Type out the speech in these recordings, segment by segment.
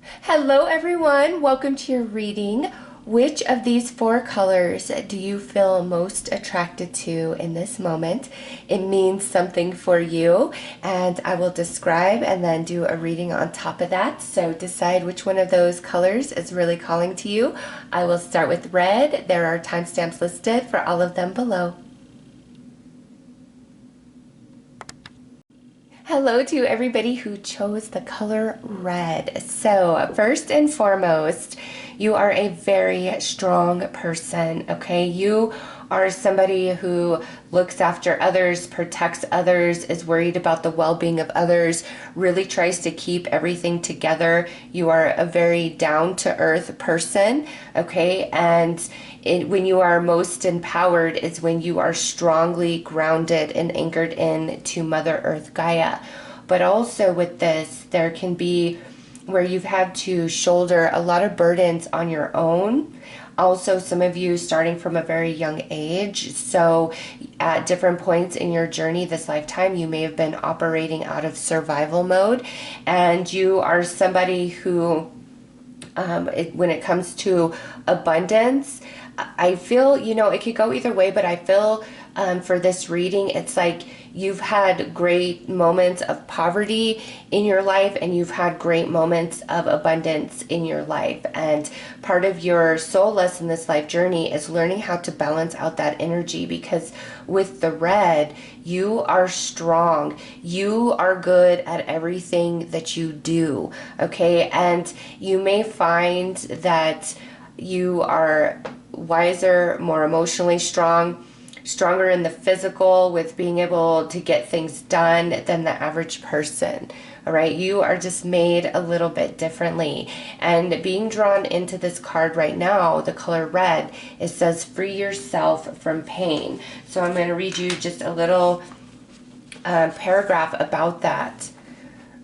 Hello everyone, welcome to your reading. Which of these four colors do you feel most attracted to in this moment? It means something for you, and I will describe and then do a reading on top of that. So decide which one of those colors is really calling to you. I will start with red. There are timestamps listed for all of them below. Hello to everybody who chose the color red. So first and foremost, you are a very strong person, okay? You are somebody who looks after others, protects others, is worried about the well-being of others, really tries to keep everything together. You are a very down-to-earth person, okay? And when you are most empowered is when you are strongly grounded and anchored in to Mother Earth Gaia. But also with this, there can be where you've had to shoulder a lot of burdens on your own. Also, some of you starting from a very young age. So at different points in your journey this lifetime, you may have been operating out of survival mode. And you are somebody who, when it comes to abundance, I feel, it could go either way, but I feel for this reading, it's like you've had great moments of poverty in your life and you've had great moments of abundance in your life. And part of your soul lesson this life journey is learning how to balance out that energy, because with the red, you are strong. You are good at everything that you do, okay? And you may find that you are wiser, more emotionally strong, stronger in the physical with being able to get things done than the average person. All right, you are just made a little bit differently. And being drawn into this card right now, the color red, it says free yourself from pain. So I'm going to read you just a little paragraph about that.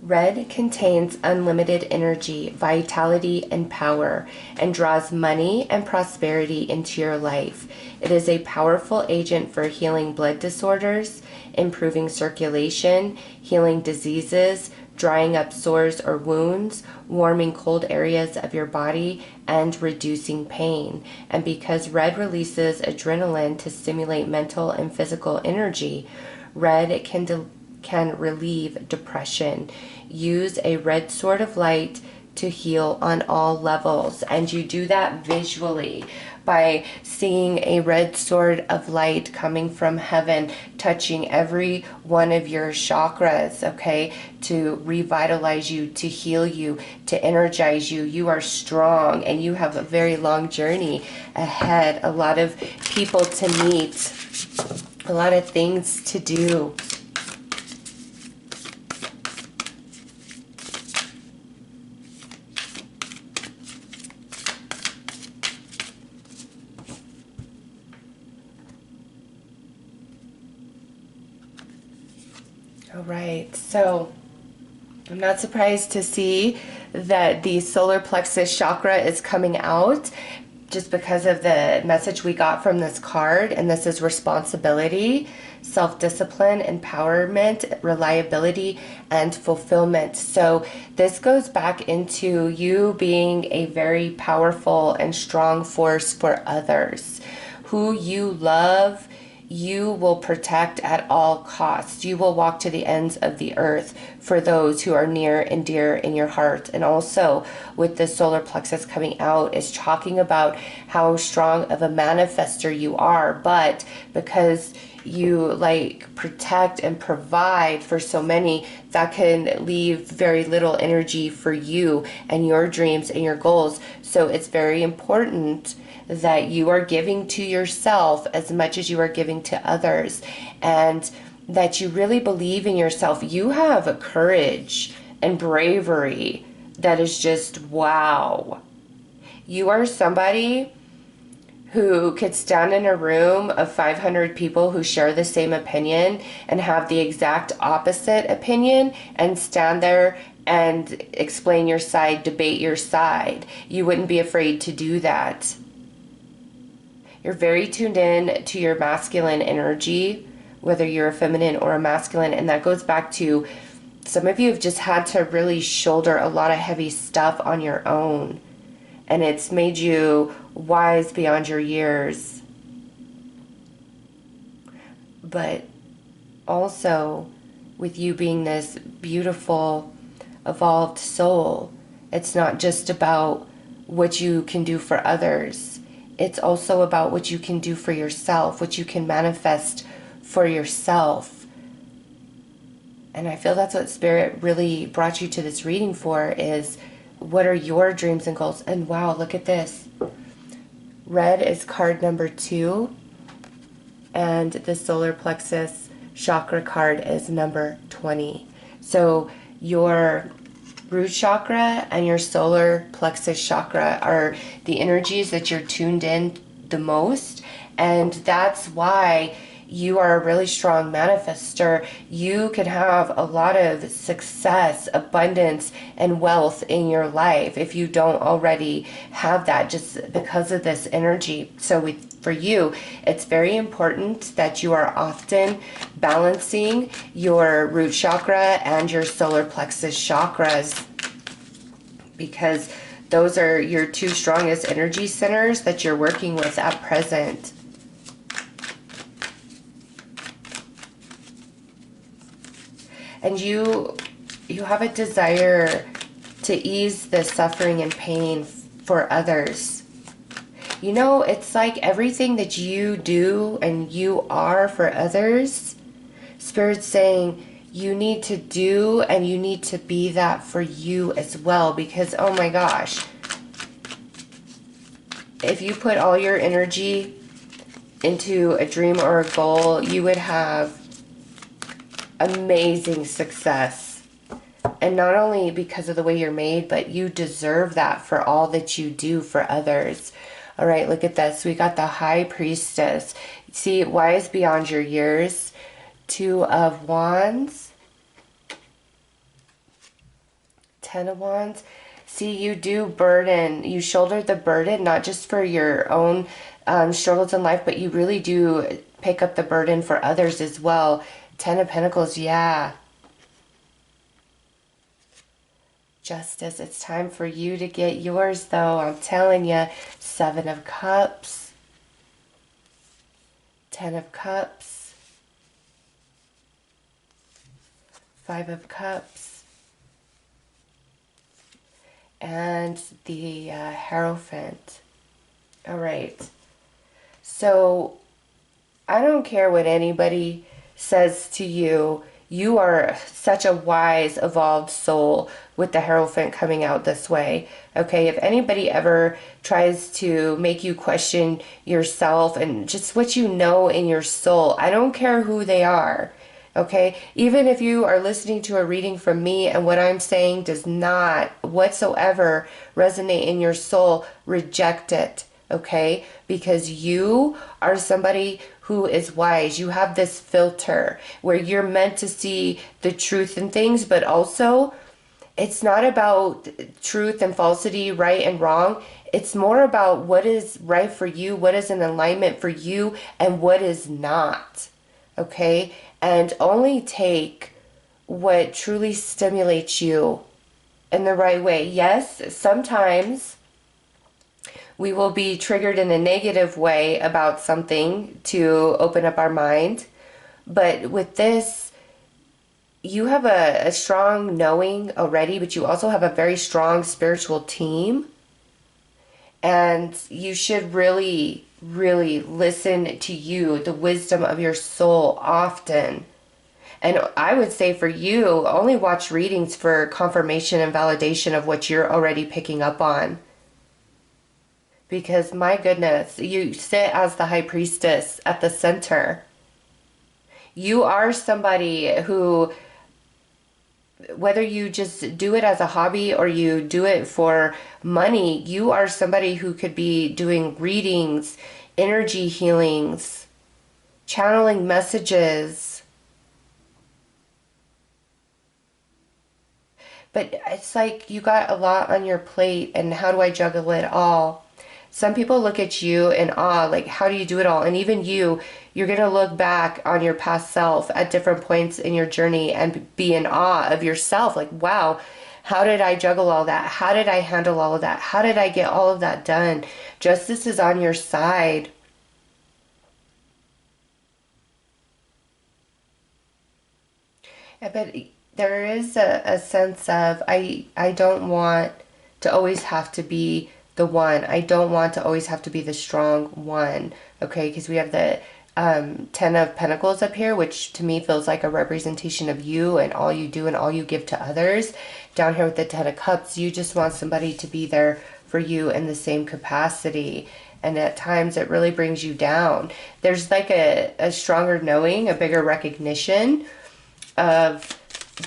Red contains unlimited energy, vitality, and power, and draws money and prosperity into your life. It is a powerful agent for healing blood disorders, improving circulation, healing diseases, drying up sores or wounds, warming cold areas of your body, and reducing pain. And because red releases adrenaline to stimulate mental and physical energy, red can relieve depression. Use a red sword of light to heal on all levels. And you do that visually by seeing a red sword of light coming from heaven, touching every one of your chakras, okay, to revitalize you, to heal you, to energize you. You are strong and you have a very long journey ahead, a lot of people to meet, a lot of things to do. All right, so I'm not surprised to see that the solar plexus chakra is coming out just because of the message we got from this card. And this is responsibility, self-discipline, empowerment, reliability, and fulfillment. So this goes back into you being a very powerful and strong force for others. Who you love, you will protect at all costs. You will walk to the ends of the earth for those who are near and dear in your heart. And also with the solar plexus coming out is talking about how strong of a manifester you are, but because you protect and provide for so many, that can leave very little energy for you and your dreams and your goals. So it's very important that you are giving to yourself as much as you are giving to others, and that you really believe in yourself. You have a courage and bravery that is just wow. You are somebody who could stand in a room of 500 people who share the same opinion and have the exact opposite opinion and stand there and explain your side, debate your side. You wouldn't be afraid to do that. You're very tuned in to your masculine energy, whether you're a feminine or a masculine, and that goes back to some of you have just had to really shoulder a lot of heavy stuff on your own. And it's made you wise beyond your years. But also, with you being this beautiful, evolved soul, it's not just about what you can do for others. It's also about what you can do for yourself, what you can manifest for yourself. And I feel that's what Spirit really brought you to this reading for, is what are your dreams and goals? And wow, look at this. Red is card number 2, and the solar plexus chakra card is number 20. So your root chakra and your solar plexus chakra are the energies that you're tuned in the most, and that's why you are a really strong manifester. You can have a lot of success, abundance, and wealth in your life if you don't already have that, just because of this energy. So for you, it's very important that you are often balancing your root chakra and your solar plexus chakras, because those are your 2 strongest energy centers that you're working with at present. And you have a desire to ease the suffering and pain for others. You know, it's like everything that you do and you are for others, Spirit's saying you need to do and you need to be that for you as well. Because, oh my gosh, if you put all your energy into a dream or a goal, you would have amazing success. And not only because of the way you're made, but you deserve that for all that you do for others. All right, look at this. We got the High Priestess. See, wise beyond your years. 2 of Wands. 10 of Wands. See, you do burden. You shoulder the burden, not just for your own struggles in life, but you really do pick up the burden for others as well. 10 of Pentacles, yeah. Justice, it's time for you to get yours, though. I'm telling you. 7 of Cups. 10 of Cups. 5 of Cups. And the Hierophant. All right. So, I don't care what anybody says to you. You are such a wise, evolved soul with the Hierophant coming out this way. Okay, if anybody ever tries to make you question yourself and just what you know in your soul, I don't care who they are. Okay, even if you are listening to a reading from me and what I'm saying does not whatsoever resonate in your soul, reject it. Okay, because you are somebody who is wise. You have this filter where you're meant to see the truth in things, but also it's not about truth and falsity, right and wrong. It's more about what is right for you, what is in alignment for you, and what is not. Okay, and only take what truly stimulates you in the right way. Yes, sometimes we will be triggered in a negative way about something to open up our mind. But with this, you have a strong knowing already, but you also have a very strong spiritual team. And you should really, really listen to you, the wisdom of your soul often. And I would say for you, only watch readings for confirmation and validation of what you're already picking up on. Because my goodness, you sit as the High Priestess at the center. You are somebody who, whether you just do it as a hobby or you do it for money, you are somebody who could be doing readings, energy healings, channeling messages. But it's like you got a lot on your plate, and how do I juggle it all? Some people look at you in awe, like, how do you do it all? And even you're going to look back on your past self at different points in your journey and be in awe of yourself. Like, wow, how did I juggle all that? How did I handle all of that? How did I get all of that done? Justice is on your side. But there is a sense of I don't want to always have to be the one. I don't want to always have to be the strong one. Okay, because we have the Ten of Pentacles up here, which to me feels like a representation of you and all you do and all you give to others. Down here with the Ten of Cups, you just want somebody to be there for you in the same capacity. And at times it really brings you down. There's like a stronger knowing, a bigger recognition of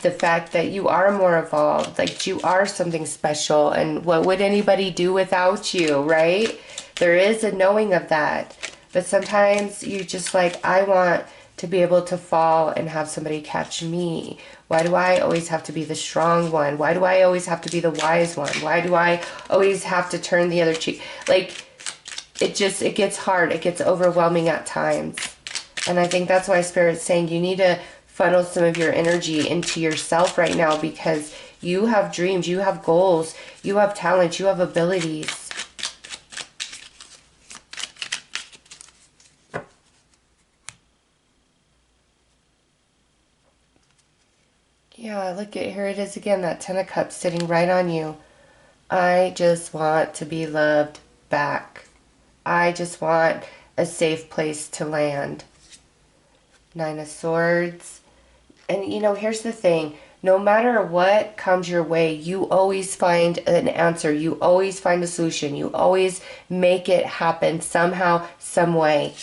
the fact that you are more evolved, like you are something special, and what would anybody do without you, right? There is a knowing of that. But sometimes you just like, I want to be able to fall and have somebody catch me. Why do I always have to be the strong one? Why do I always have to be the wise one? Why do I always have to turn the other cheek? Like, it gets hard. It gets overwhelming at times. And I think that's why Spirit's saying you need to funnel some of your energy into yourself right now, because you have dreams, you have goals, you have talents, you have abilities. Yeah, look at, here it is again, that Ten of Cups sitting right on you. I just want to be loved back. I just want a safe place to land. Nine of Swords. And, you know, here's the thing. No matter what comes your way, you always find an answer. You always find a solution. You always make it happen somehow, some way.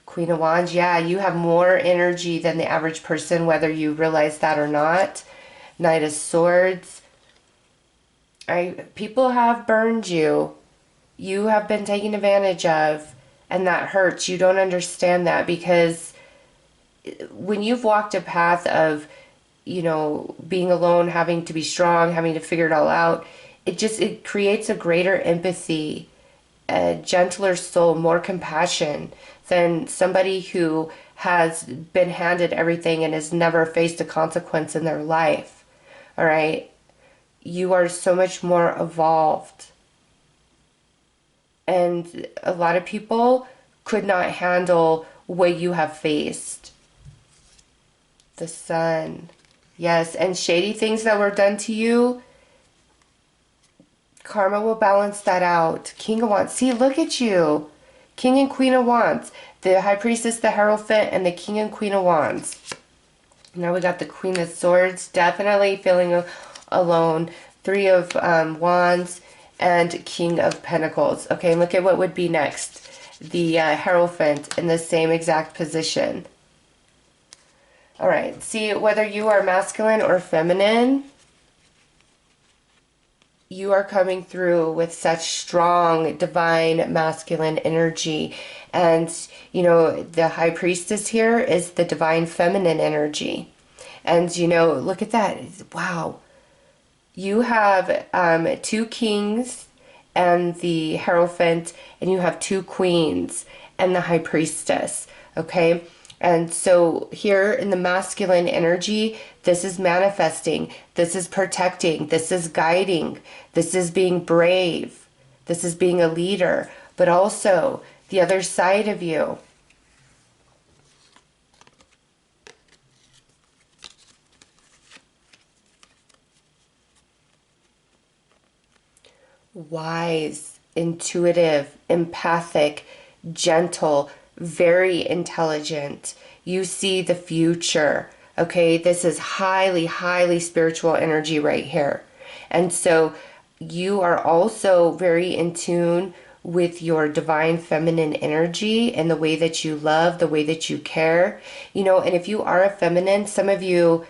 Queen of Wands, yeah, you have more energy than the average person, whether you realize that or not. Knight of Swords. People have burned you. You have been taken advantage of, and that hurts. You don't understand that, because when you've walked a path of, you know, being alone, having to be strong, having to figure it all out, it creates a greater empathy, a gentler soul, more compassion than somebody who has been handed everything and has never faced a consequence in their life. All right? You are so much more evolved. And a lot of people could not handle what you have faced. The Sun. Yes, and shady things that were done to you, karma will balance that out. King of Wands. See, look at you. King and Queen of Wands. The High Priestess, the Hierophant, and the King and Queen of Wands. Now we got the Queen of Swords. Definitely feeling alone. Three of Wands and King of Pentacles. Okay, look at what would be next. The Hierophant in the same exact position. All right, see, whether you are masculine or feminine, you are coming through with such strong divine masculine energy. And, you know, the High Priestess here is the divine feminine energy. And, you know, look at that. Wow. You have two kings and the Hierophant, and you have two queens and the High Priestess, okay? And so here in the masculine energy, this is manifesting, this is protecting, this is guiding, this is being brave, this is being a leader, but also the other side of you. Wise, intuitive, empathic, gentle, very intelligent. You see the future. Okay, this is highly, highly spiritual energy right here. And so you are also very in tune with your divine feminine energy and the way that you love, the way that you care. You know, and if you are a feminine, some of you,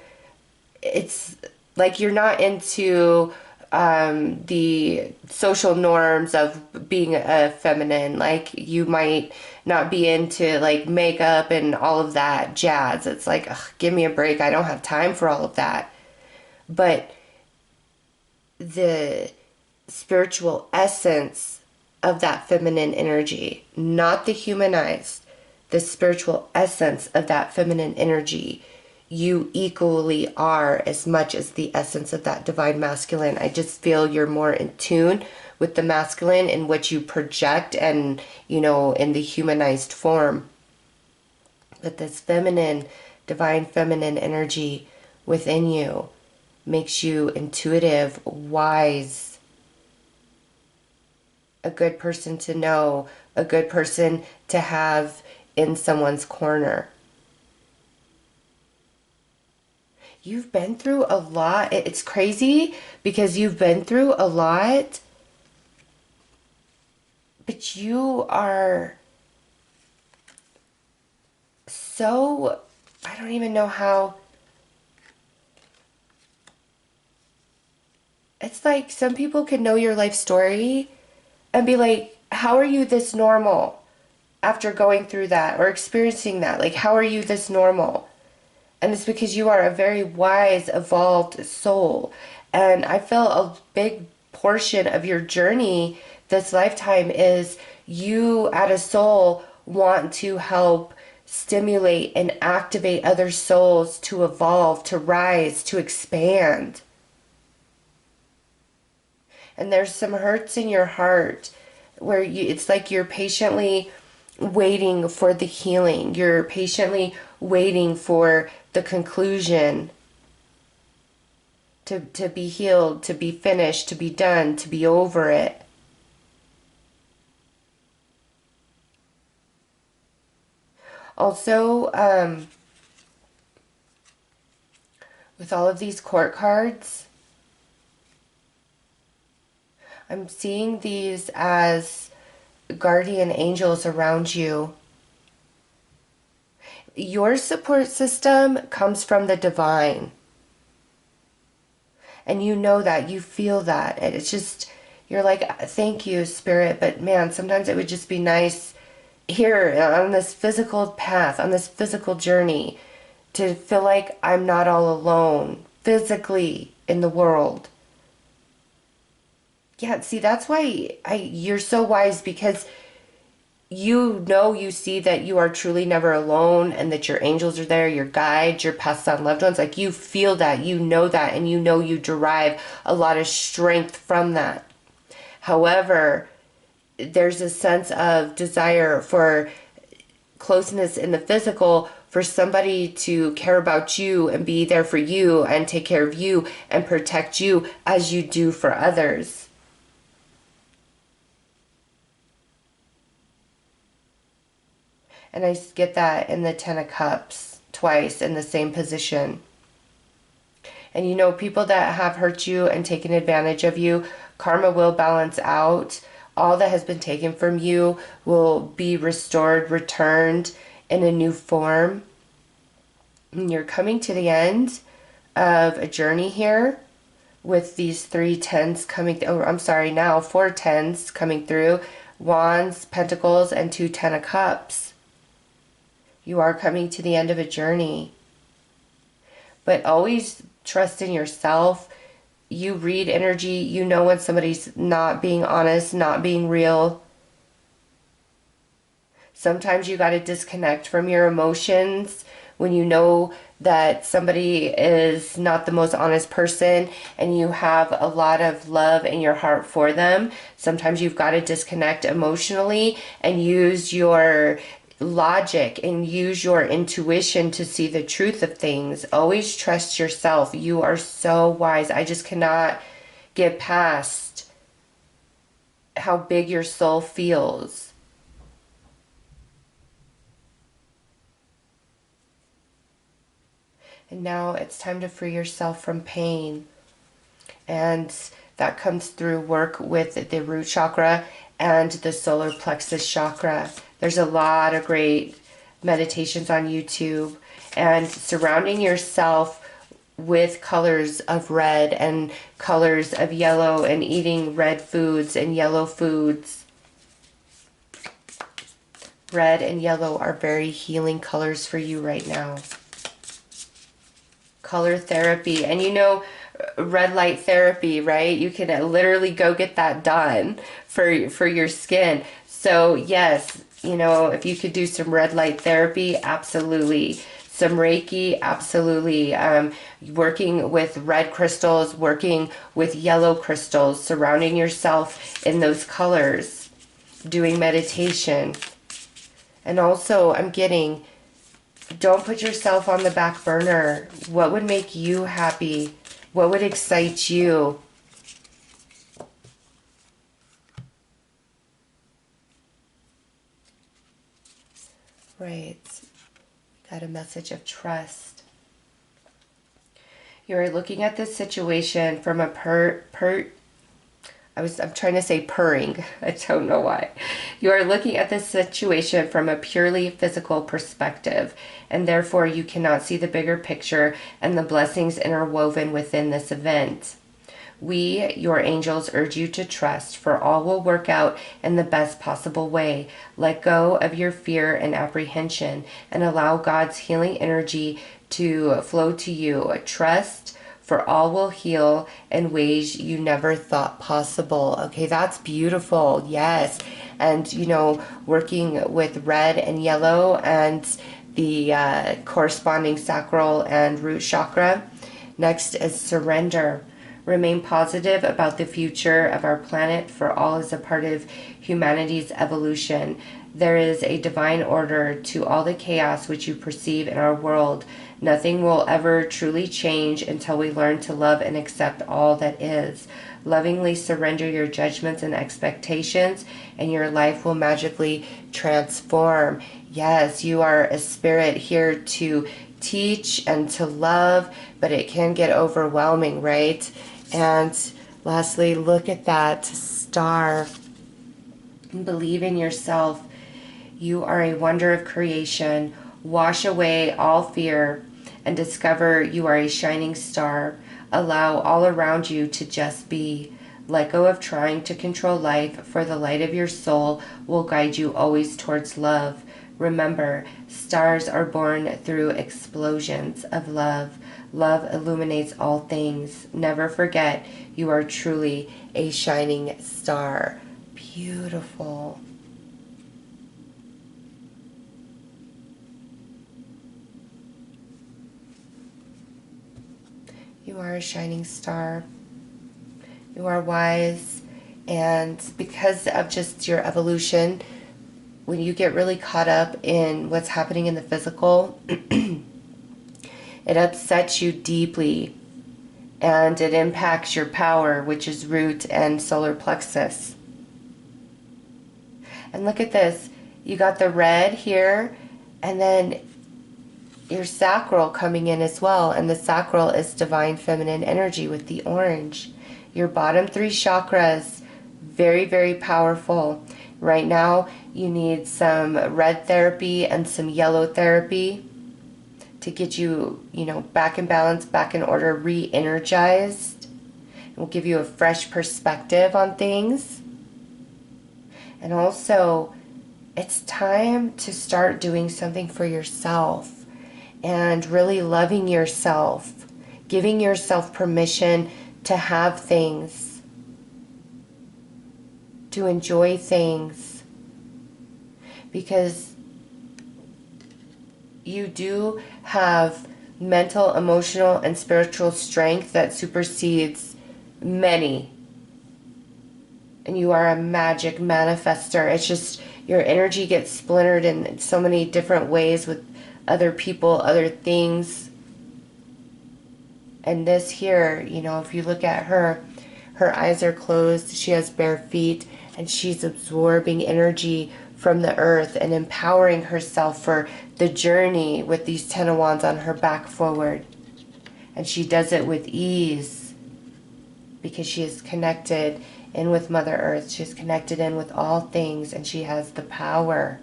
it's like you're not into the social norms of being a feminine. Like you might not be into like makeup and all of that jazz. It's like, ugh, give me a break. I don't have time for all of that. But the spiritual essence of that feminine energy, not the humanized, the spiritual essence of that feminine energy. You equally are as much as the essence of that divine masculine. I just feel you're more in tune with the masculine in what you project and, you know, in the humanized form. But this feminine, divine feminine energy within you makes you intuitive, wise, a good person to know, a good person to have in someone's corner. You've been through a lot. It's crazy because you've been through a lot, but you are so, I don't even know how. It's like some people can know your life story and be like, how are you this normal after going through that or experiencing that? Like, how are you this normal? And it's because you are a very wise, evolved soul. And I feel a big portion of your journey this lifetime is you, as a soul, want to help stimulate and activate other souls to evolve, to rise, to expand. And there's some hurts in your heart where it's like you're patiently waiting for the healing. You're patiently waiting for the conclusion to be healed, to be finished, to be done, to be over it. Also, with all of these court cards, I'm seeing these as guardian angels around you. Your support system comes from the divine. And you know that, you feel that. And it's just, you're like, thank you, Spirit. But man, sometimes it would just be nice here on this physical path, on this physical journey, to feel like I'm not all alone physically in the world. Yeah, see, that's why you're so wise, because you know, you see that you are truly never alone and that your angels are there, your guides, your passed on loved ones. Like, you feel that, you know that, and you know you derive a lot of strength from that. However, there's a sense of desire for closeness in the physical, for somebody to care about you and be there for you and take care of you and protect you as you do for others. And I get that in the Ten of Cups twice in the same position. And you know, people that have hurt you and taken advantage of you, karma will balance out. All that has been taken from you will be restored, returned in a new form. And you're coming to the end of a journey here with these 3 tens coming, oh, I'm sorry, now 4 tens coming through. Wands, Pentacles, and 2 Ten of Cups. You are coming to the end of a journey. But always trust in yourself. You read energy. You know when somebody's not being honest, not being real. Sometimes you got to disconnect from your emotions when you know that somebody is not the most honest person and you have a lot of love in your heart for them. Sometimes you've got to disconnect emotionally and use your logic and use your intuition to see the truth of things. Always trust yourself. You are so wise. I just cannot get past how big your soul feels. And now it's time to free yourself from pain. And that comes through work with the root chakra and the solar plexus chakra. There's a lot of great meditations on YouTube, and surrounding yourself with colors of red and colors of yellow and eating red foods and yellow foods. Red and yellow are very healing colors for you right now. Color therapy. And you know, red light therapy, right? You can literally go get that done for your skin. So yes, you know, if you could do some red light therapy, absolutely. Some Reiki, absolutely. Working with red crystals, working with yellow crystals, surrounding yourself in those colors, doing meditation. And also, I'm getting, don't put yourself on the back burner. What would make you happy? What would excite you? Right. Got a message of trust. You're looking at this situation from a I'm trying to say purring. I don't know why. You are looking at this situation from a purely physical perspective, and therefore you cannot see the bigger picture and the blessings interwoven within this event. We, your angels, urge you to trust, for all will work out in the best possible way. Let go of your fear and apprehension and allow God's healing energy to flow to you. Trust, for all will heal in ways you never thought possible. Okay, that's beautiful. Yes. And, you know, working with red and yellow and the corresponding sacral and root chakra. Next is surrender. Remain positive about the future of our planet, for all is a part of humanity's evolution. There is a divine order to all the chaos which you perceive in our world. Nothing will ever truly change until we learn to love and accept all that is. Lovingly surrender your judgments and expectations, and your life will magically transform. Yes, you are a spirit here to teach and to love, but it can get overwhelming, right? And lastly, look at that star. Believe in yourself. You are a wonder of creation. Wash away all fear and discover you are a shining star. Allow all around you to just be. Let go of trying to control life, for the light of your soul will guide you always towards love. Remember, stars are born through explosions of love. Love illuminates all things. Never forget, you are truly a shining star. Beautiful. You are a shining star. You are wise, and because of just your evolution, when you get really caught up in what's happening in the physical, it upsets you deeply, and it impacts your power, which is root and solar plexus. And look at this. You got the red here, and then your sacral coming in as well. And the sacral is divine feminine energy with the orange. Your bottom three chakras, very, very powerful. Right now, you need some red therapy and some yellow therapy to get you, you know, back in balance, back in order, re-energized. It will give you a fresh perspective on things. And also, it's time to start doing something for yourself and really loving yourself, giving yourself permission to have things, to enjoy things, because you do have mental, emotional, and spiritual strength that supersedes many. And you are a magic manifester. It's just your energy gets splintered in so many different ways with other people, other things. And this here, you know, if you look at her, her eyes are closed, she has bare feet, and she's absorbing energy from the earth and empowering herself for the journey with these 10 of Wands on her back forward. And she does it with ease because she is connected in with Mother Earth. She is connected in with all things, and she has the power.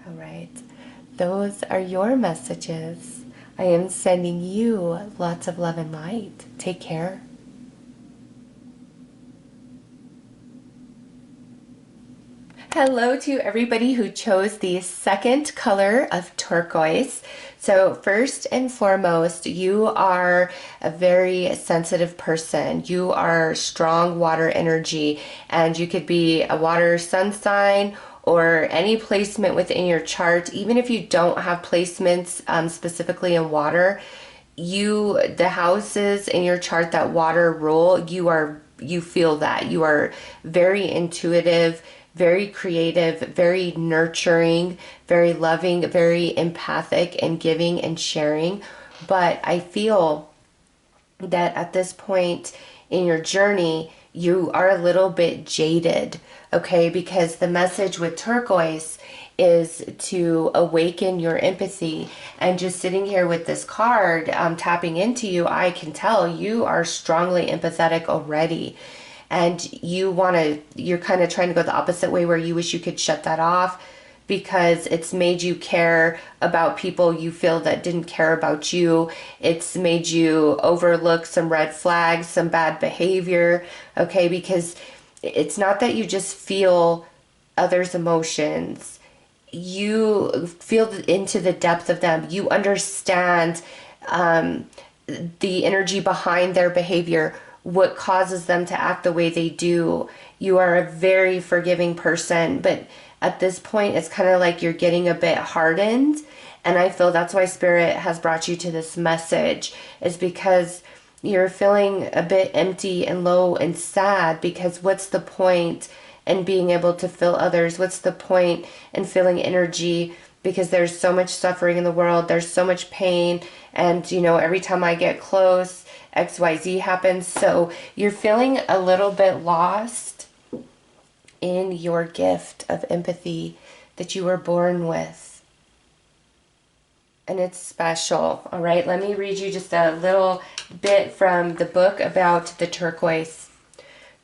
All right. Those are your messages. I am sending you lots of love and light. Take care. Hello to everybody who chose the second color of turquoise. So first and foremost, you are a very sensitive person. You are strong water energy, and you could be a water sun sign or any placement within your chart. Even if you don't have placements specifically in water, the houses in your chart that water rule, you feel that. You are very intuitive, very creative, very nurturing, very loving, very empathic and giving and sharing. But I feel that at this point in your journey, you are a little bit jaded, okay? Because the message with turquoise is to awaken your empathy. And just sitting here with this card, tapping into you, I can tell you are strongly empathetic already. And you're kind of trying to go the opposite way, where you wish you could shut that off because it's made you care about people you feel that didn't care about you. It's made you overlook some red flags, some bad behavior, okay? Because it's not that you just feel others' emotions. You feel into the depth of them. You understand the energy behind their behavior, what causes them to act the way they do. You are a very forgiving person, but at this point, it's kind of like you're getting a bit hardened. And I feel that's why Spirit has brought you to this message, is because you're feeling a bit empty and low and sad. Because what's the point in being able to feel others? What's the point in feeling energy? Because there's so much suffering in the world. There's so much pain. And, every time I get close, XYZ happens. So you're feeling a little bit lost in your gift of empathy that you were born with. And it's special. All right, let me read you just a little bit from the book about the turquoise.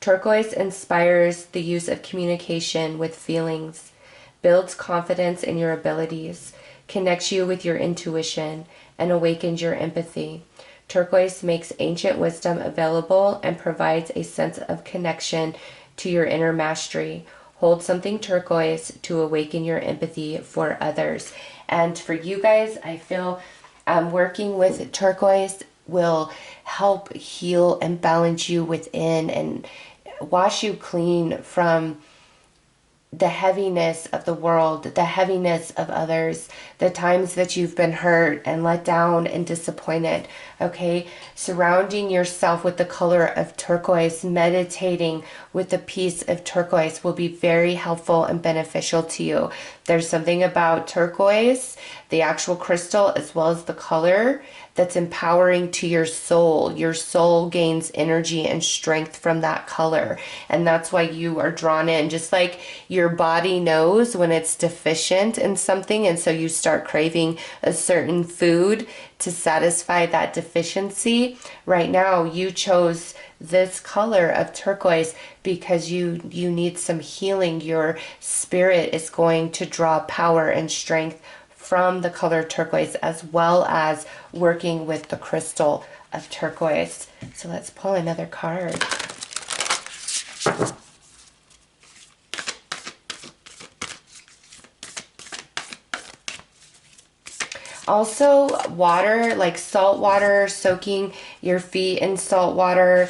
Turquoise inspires the use of communication with feelings, builds confidence in your abilities, connects you with your intuition, and awakens your empathy. Turquoise makes ancient wisdom available and provides a sense of connection to your inner mastery. Hold something turquoise to awaken your empathy for others. And for you guys, I feel working with turquoise will help heal and balance you within and wash you clean from the heaviness of the world, the heaviness of others, the times that you've been hurt and let down and disappointed, okay? Surrounding yourself with the color of turquoise, meditating with the piece of turquoise will be very helpful and beneficial to you. There's something about turquoise, the actual crystal, as well as the color, that's empowering to your soul. Your soul gains energy and strength from that color. And that's why you are drawn in. Just like your body knows when it's deficient in something, and so you start craving a certain food to satisfy that deficiency. Right now, you chose this color of turquoise because you need some healing. Your spirit is going to draw power and strength from the color turquoise, as well as working with the crystal of turquoise. So let's pull another card. Also, water, like salt water, soaking your feet in salt water,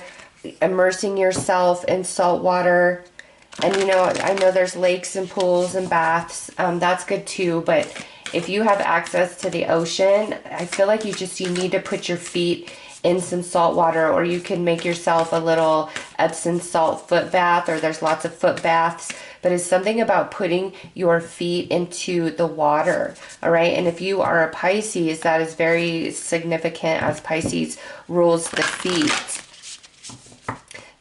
immersing yourself in salt water. And I know there's lakes and pools and baths. That's good too, but if you have access to the ocean, I feel like you need to put your feet in some salt water, or you can make yourself a little Epsom salt foot bath, or there's lots of foot baths. But it's something about putting your feet into the water, all right? And if you are a Pisces, that is very significant, as Pisces rules the feet.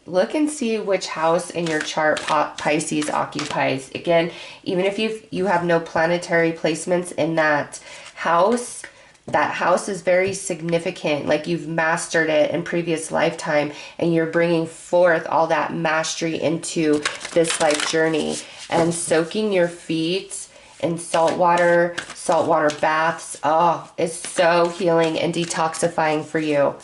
Look and see which house in your chart Pisces occupies. Again, even if you have no planetary placements in that house is very significant. Like you've mastered it in previous lifetime, and you're bringing forth all that mastery into this life journey. And soaking your feet in saltwater baths, is so healing and detoxifying for you.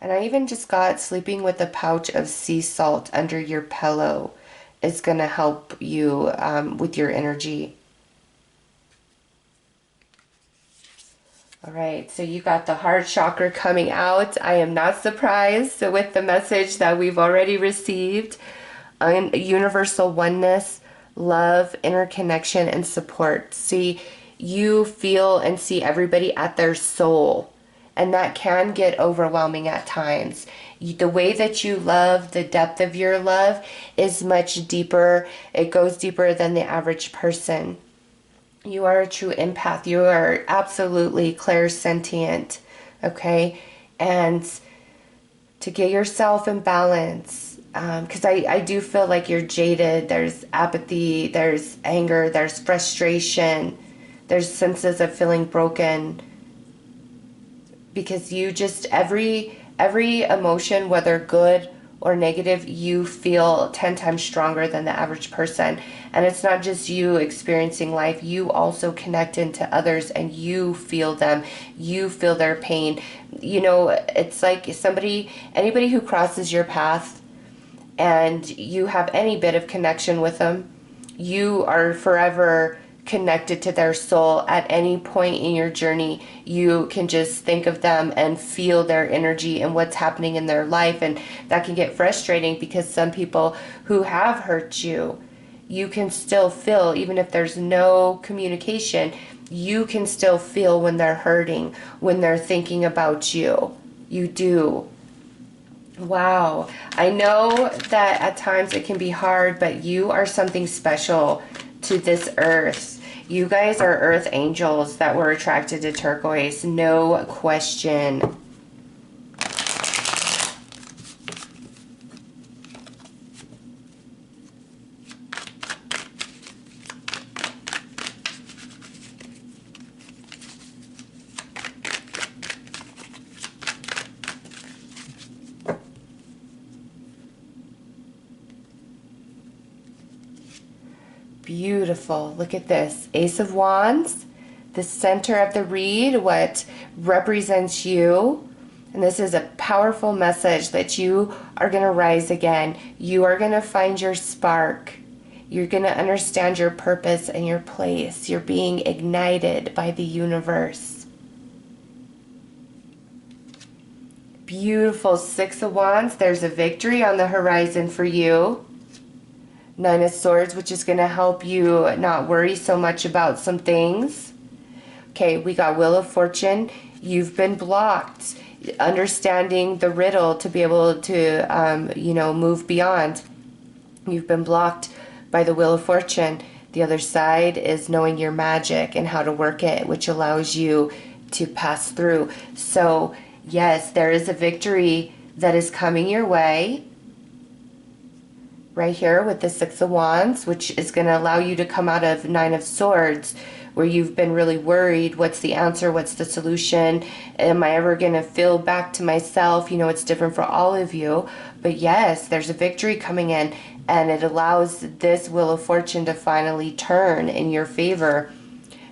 And I even just got sleeping with a pouch of sea salt under your pillow is going to help you with your energy. All right, so you got the heart chakra coming out. I am not surprised with the message that we've already received. Universal oneness, love, interconnection, and support. See, you feel and see everybody at their soul, and that can get overwhelming at times. The way that you love, the depth of your love is much deeper. It goes deeper than the average person. You are a true empath. You are absolutely clairsentient, okay? And to get yourself in balance, because I do feel like you're jaded. There's apathy, there's anger, there's frustration, there's senses of feeling broken. Because you just, every emotion, whether good or negative, you feel 10 times stronger than the average person. And it's not just you experiencing life, you also connect into others and you feel them, you feel their pain. You know, it's like anybody who crosses your path and you have any bit of connection with them, you are forever connected to their soul. At any point in your journey, you can just think of them and feel their energy and what's happening in their life. And that can get frustrating because some people who have hurt you, you can still feel, even if there's no communication, you can still feel when they're hurting, when they're thinking about you. You do. Wow. I know that at times it can be hard, but you are something special to this earth. You guys are earth angels that were attracted to turquoise, no question. Beautiful. Look at this. Ace of Wands, the center of the reed, what represents you. And this is a powerful message that you are going to rise again. You are going to find your spark. You're going to understand your purpose and your place. You're being ignited by the universe. Beautiful. Six of Wands. There's a victory on the horizon for you. Nine of Swords, which is going to help you not worry so much about some things. Okay, we got Wheel of Fortune. You've been blocked. Understanding the riddle to be able to, move beyond. You've been blocked by the Wheel of Fortune. The other side is knowing your magic and how to work it, which allows you to pass through. So, yes, there is a victory that is coming your way. Right here with the Six of Wands, which is going to allow you to come out of Nine of Swords, where you've been really worried. What's the answer? What's the solution? Am I ever going to feel back to myself? You know, it's different for all of you. But yes, there's a victory coming in, and it allows this Wheel of Fortune to finally turn in your favor.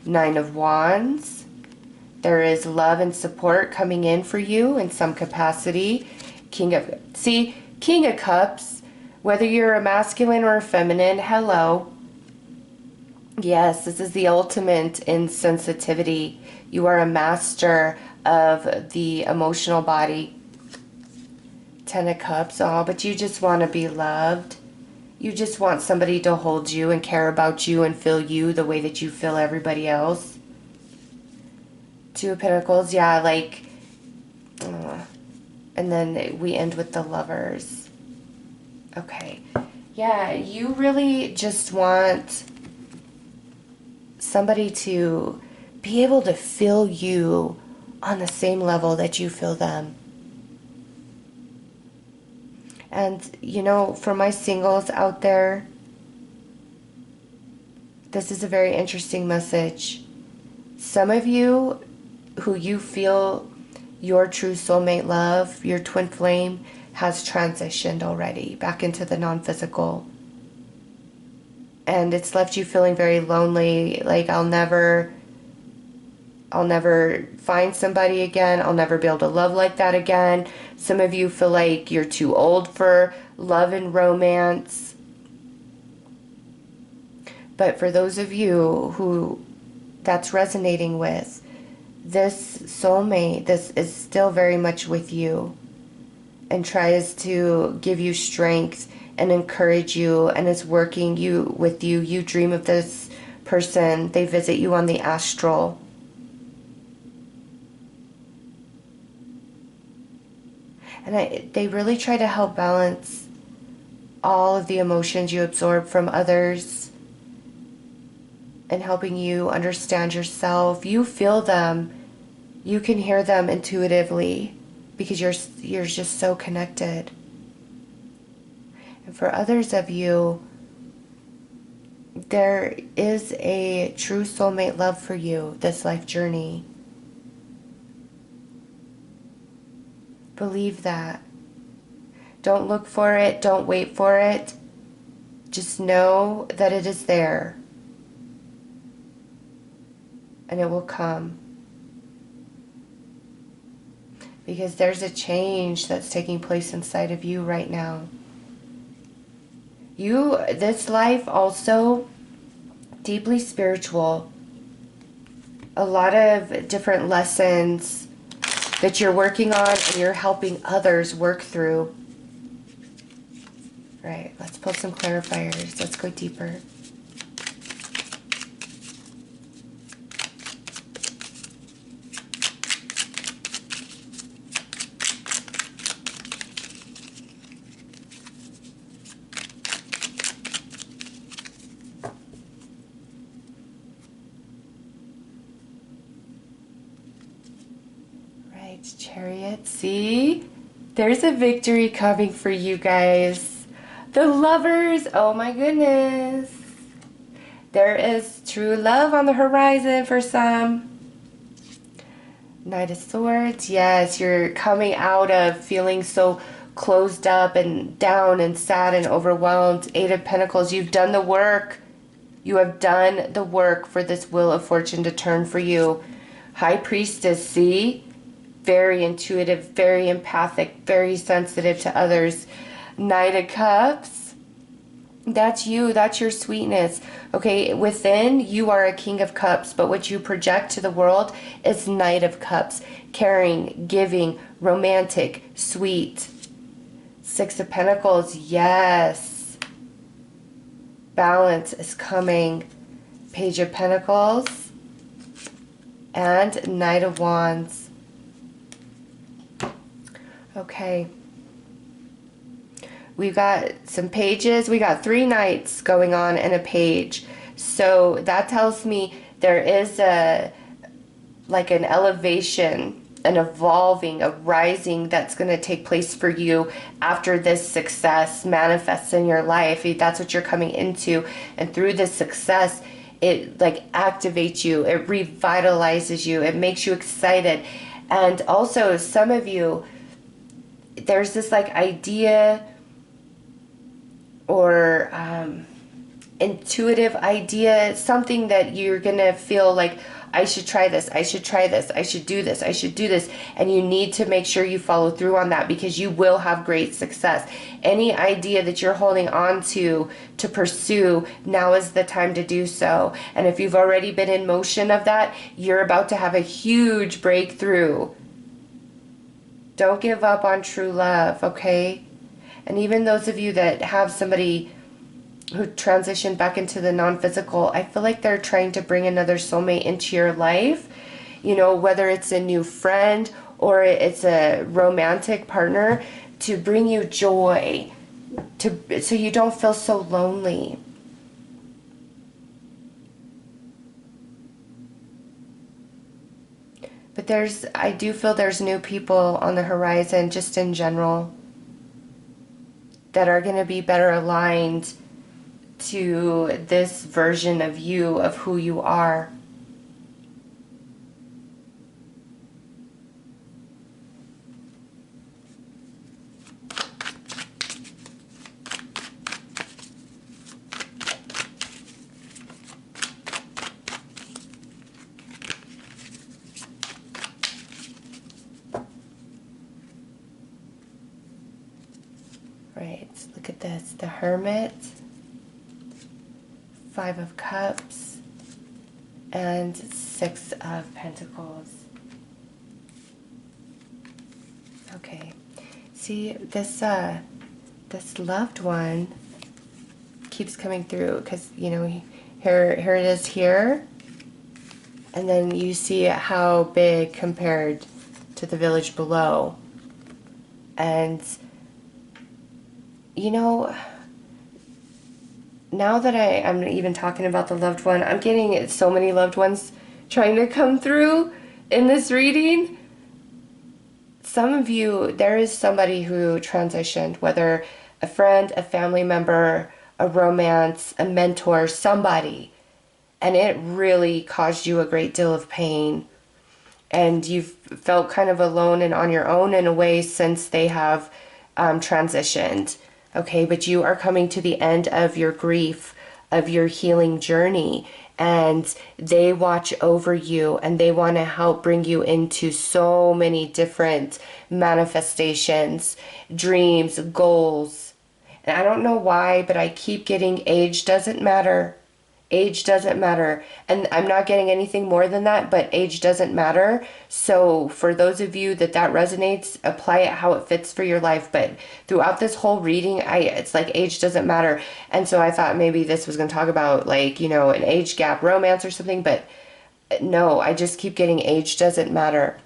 Nine of Wands. There is love and support coming in for you in some capacity. King of Cups. Whether you're a masculine or a feminine, hello. Yes, this is the ultimate in sensitivity. You are a master of the emotional body. Ten of Cups, oh, but you just want to be loved. You just want somebody to hold you and care about you and feel you the way that you feel everybody else. Two of Pentacles, yeah, and then we end with the Lovers. Okay, yeah, you really just want somebody to be able to feel you on the same level that you feel them. And, you know, for my singles out there, this is a very interesting message. Some of you who you feel your true soulmate love, your twin flame, has transitioned already back into the non-physical. And it's left you feeling very lonely, like I'll never I'll never find somebody again. I'll never be able to love like that again. Some of you feel like you're too old for love and romance. But for those of you who that's resonating with, this soulmate, this is still very much with you and tries to give you strength and encourage you and is working with you. You dream of this person. They visit you on the astral. And they really try to help balance all of the emotions you absorb from others and helping you understand yourself. You feel them. You can hear them intuitively because you're just so connected. And for others of you, there is a true soulmate love for you, this life journey. Believe that. Don't look for it. Don't wait for it. Just know that it is there. And it will come. Because there's a change that's taking place inside of you right now. This life also, deeply spiritual. A lot of different lessons that you're working on and you're helping others work through. Right, let's pull some clarifiers. Let's go deeper. Chariot, see? There's a victory coming for you guys. The lovers, oh my goodness. There is true love on the horizon for some. Knight of Swords, yes, you're coming out of feeling so closed up and down and sad and overwhelmed. Eight of Pentacles, you've done the work. You have done the work for this Wheel of Fortune to turn for you. High Priestess, see? Very intuitive, very empathic, very sensitive to others. Knight of Cups, that's you, that's your sweetness. Okay, within you are a King of Cups, but what you project to the world is Knight of Cups. Caring, giving, romantic, sweet. Six of Pentacles, yes. Balance is coming. Page of Pentacles and Knight of Wands. Okay, we've got some pages. We got 3 knights going on and a page. So that tells me there is like an elevation, an evolving, a rising that's going to take place for you after this success manifests in your life. That's what you're coming into. And through this success, it like activates you. It revitalizes you. It makes you excited. And also some of you, there's this like idea or intuitive idea, something that you're gonna feel like, I should try this, I should try this, I should do this, I should do this, and you need to make sure you follow through on that because you will have great success. Any idea that you're holding on to pursue, now is the time to do so. And if you've already been in motion of that, you're about to have a huge breakthrough. Don't give up on true love, okay? And even those of you that have somebody who transitioned back into the non-physical, I feel like they're trying to bring another soulmate into your life. You know, whether it's a new friend or it's a romantic partner, to bring you joy, so you don't feel so lonely. But I do feel there's new people on the horizon, just in general, that are going to be better aligned to this version of you, of who you are. this? The Hermit, Five of Cups, and Six of Pentacles. Okay. See, this loved one keeps coming through because, you know, here it is here. And then you see how big compared to the village below. And, you know, now that I'm even talking about the loved one, I'm getting so many loved ones trying to come through in this reading. Some of you, there is somebody who transitioned, whether a friend, a family member, a romance, a mentor, somebody. And it really caused you a great deal of pain. And you've felt kind of alone and on your own in a way since they have transitioned. Okay, but you are coming to the end of your grief, of your healing journey. And they watch over you and they want to help bring you into so many different manifestations, dreams, goals. And I don't know why, but I keep getting age doesn't matter. Age doesn't matter. And I'm not getting anything more than that, but age doesn't matter. So for those of you that resonates, apply it how it fits for your life. But throughout this whole reading, it's like age doesn't matter. And so I thought maybe this was going to talk about, like, you know, an age gap romance or something. But no, I just keep getting age doesn't matter.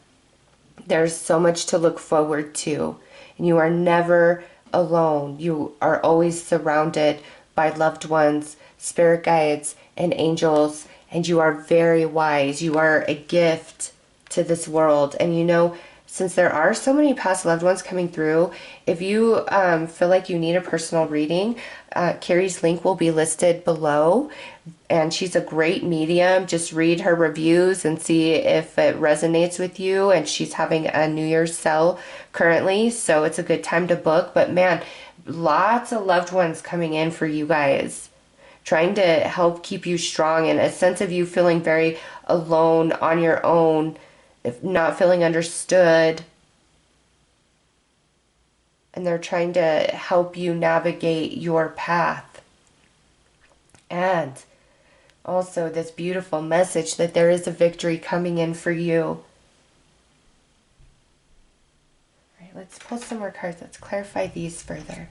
There's so much to look forward to. And you are never alone. You are always surrounded by loved ones, spirit guides, and angels, and you are very wise. You are a gift to this world. And you know, since there are so many past loved ones coming through, if you feel like you need a personal reading, Carrie's link will be listed below, and she's a great medium. Just read her reviews and see if it resonates with you. And she's having a New Year's sale currently, so it's a good time to book. But man, lots of loved ones coming in for you guys, trying to help keep you strong, and a sense of you feeling very alone, on your own, if not feeling understood. And they're trying to help you navigate your path. And also this beautiful message that there is a victory coming in for you. All right, let's pull some more cards. Let's clarify these further.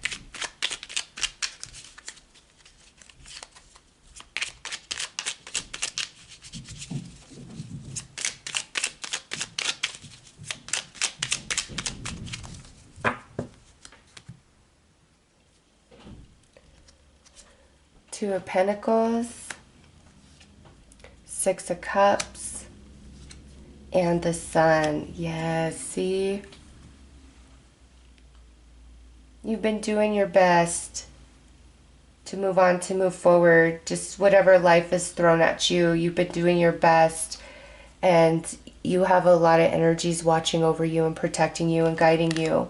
Two of Pentacles, Six of Cups, and the Sun. Yes, see? You've been doing your best to move on, to move forward. Just whatever life has thrown at you, you've been doing your best. And you have a lot of energies watching over you and protecting you and guiding you.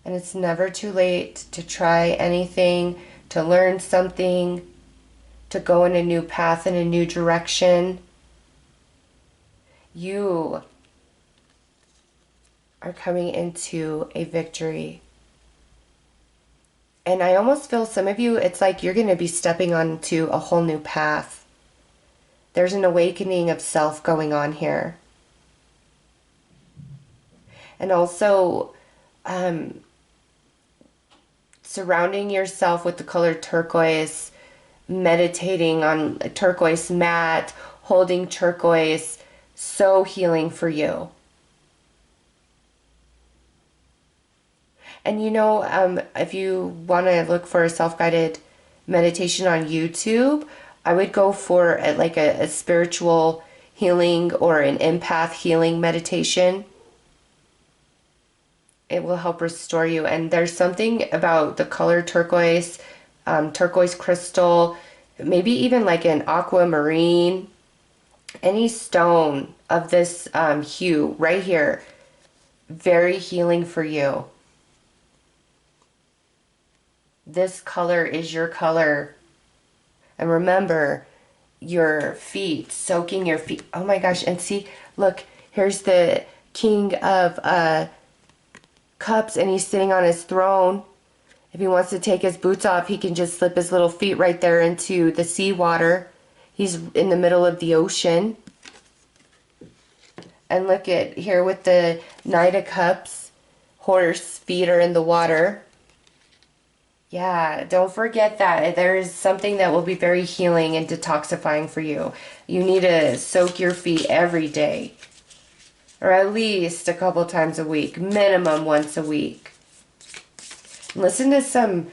And it's never too late to try anything, to learn something, to go in a new path, in a new direction. You are coming into a victory. And I almost feel some of you, it's like you're going to be stepping onto a whole new path. There's an awakening of self going on here. And also, surrounding yourself with the color turquoise, meditating on a turquoise mat, holding turquoise, so healing for you. And you know, if you want to look for a self-guided meditation on YouTube, I would go for a spiritual healing or an empath healing meditation. It will help restore you. And there's something about the color turquoise, turquoise crystal, maybe even like an aquamarine, any stone of this hue right here, very healing for you. This color is your color. And remember, your feet, soaking your feet. Oh my gosh, and see, look, here's the King of Cups, and he's sitting on his throne. If he wants to take his boots off, he can just slip his little feet right there into the seawater. He's in the middle of the ocean. And look at here with the Knight of Cups. Horse feet are in the water. Yeah, don't forget that. There's something that will be very healing and detoxifying for you. You need to soak your feet every day. Or at least a couple times a week. Minimum once a week. Listen to some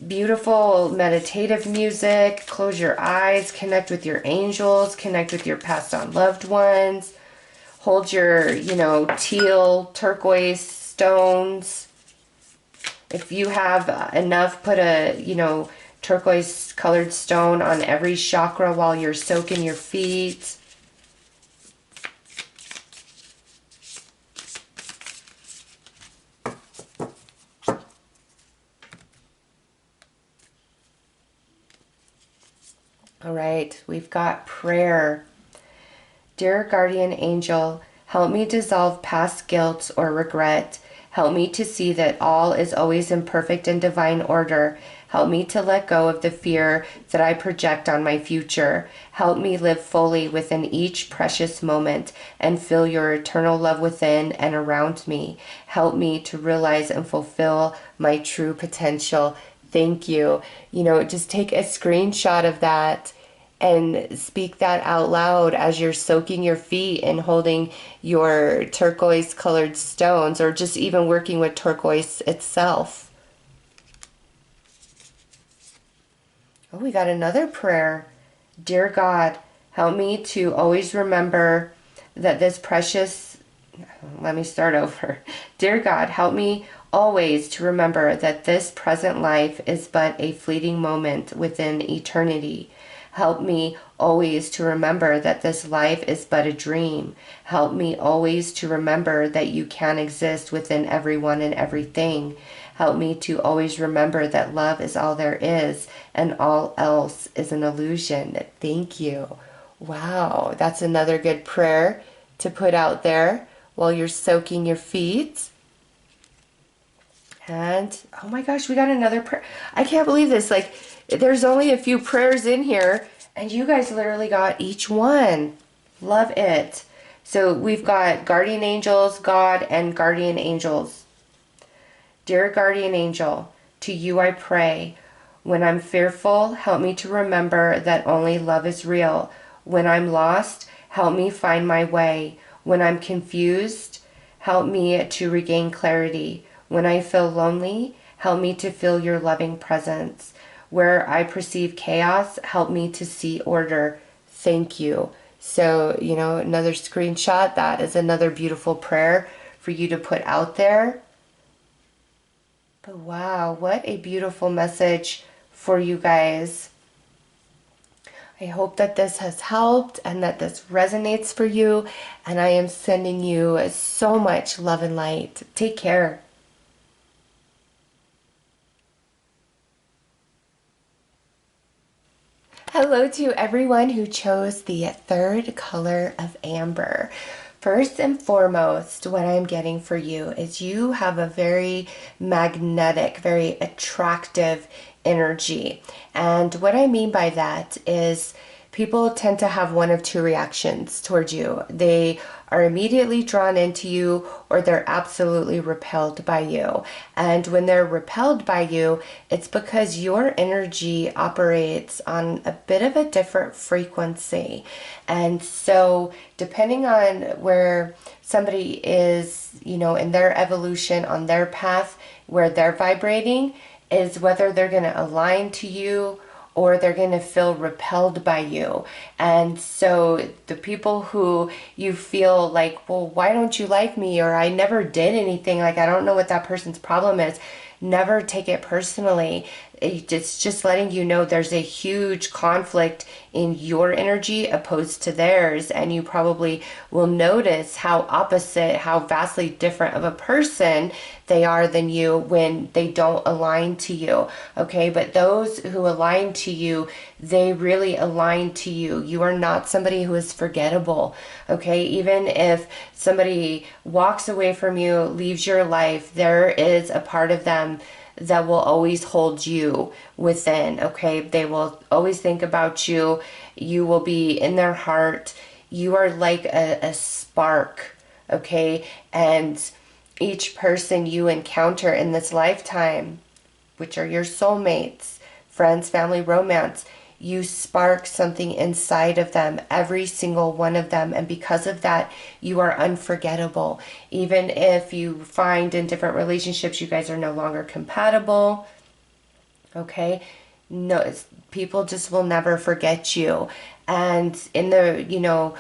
beautiful meditative music. Close your eyes. Connect with your angels. Connect with your passed on loved ones. Hold your, teal, turquoise stones. If you have enough, put a, turquoise colored stone on every chakra while you're soaking your feet. All right, we've got prayer. Dear guardian angel, help me dissolve past guilt or regret. Help me to see that all is always in perfect and divine order. Help me to let go of the fear that I project on my future. Help me live fully within each precious moment and feel your eternal love within and around me. Help me to realize and fulfill my true potential. Thank you. Just take a screenshot of that and speak that out loud as you're soaking your feet and holding your turquoise colored stones, or just even working with turquoise itself. Oh, we got another prayer. Dear God, help me to always remember that this precious... Let me start over. Dear God, help me always to remember that this present life is but a fleeting moment within eternity. Help me always to remember that this life is but a dream. Help me always to remember that you can exist within everyone and everything. Help me to always remember that love is all there is and all else is an illusion. Thank you. Wow, that's another good prayer to put out there while you're soaking your feet. And, oh my gosh, we got another prayer. I can't believe this. There's only a few prayers in here, and you guys literally got each one. Love it. So we've got guardian angels, God, and guardian angels. Dear guardian angel, to you I pray. When I'm fearful, help me to remember that only love is real. When I'm lost, help me find my way. When I'm confused, help me to regain clarity. When I feel lonely, help me to feel your loving presence. Where I perceive chaos, help me to see order. Thank you. So, another screenshot. That is another beautiful prayer for you to put out there. But wow, what a beautiful message for you guys. I hope that this has helped and that this resonates for you. And I am sending you so much love and light. Take care. Hello to everyone who chose the third color of amber. First and foremost, what I'm getting for you is you have a very magnetic, very attractive energy. And what I mean by that is people tend to have one of two reactions towards you. They are immediately drawn into you, or they're absolutely repelled by you. And when they're repelled by you, it's because your energy operates on a bit of a different frequency. And so depending on where somebody is, in their evolution, on their path, where they're vibrating, is whether they're going to align to you or they're going to feel repelled by you. And so the people who you feel like, well, why don't you like me? Or I never did anything. I don't know what that person's problem is. Never take it personally. It's just letting you know there's a huge conflict in your energy opposed to theirs. And you probably will notice how opposite, how vastly different of a person they are than you when they don't align to you. Okay, but those who align to you, they really align to you. You are not somebody who is forgettable. Okay, even if somebody walks away from you, leaves your life, there is a part of them that will always hold you within, okay? They will always think about you. You will be in their heart. You are like a spark, okay? And each person you encounter in this lifetime, which are your soulmates, friends, family, romance, you spark something inside of them, every single one of them. And because of that, you are unforgettable. Even if you find in different relationships you guys are no longer compatible, okay? No, people just will never forget you. And in the,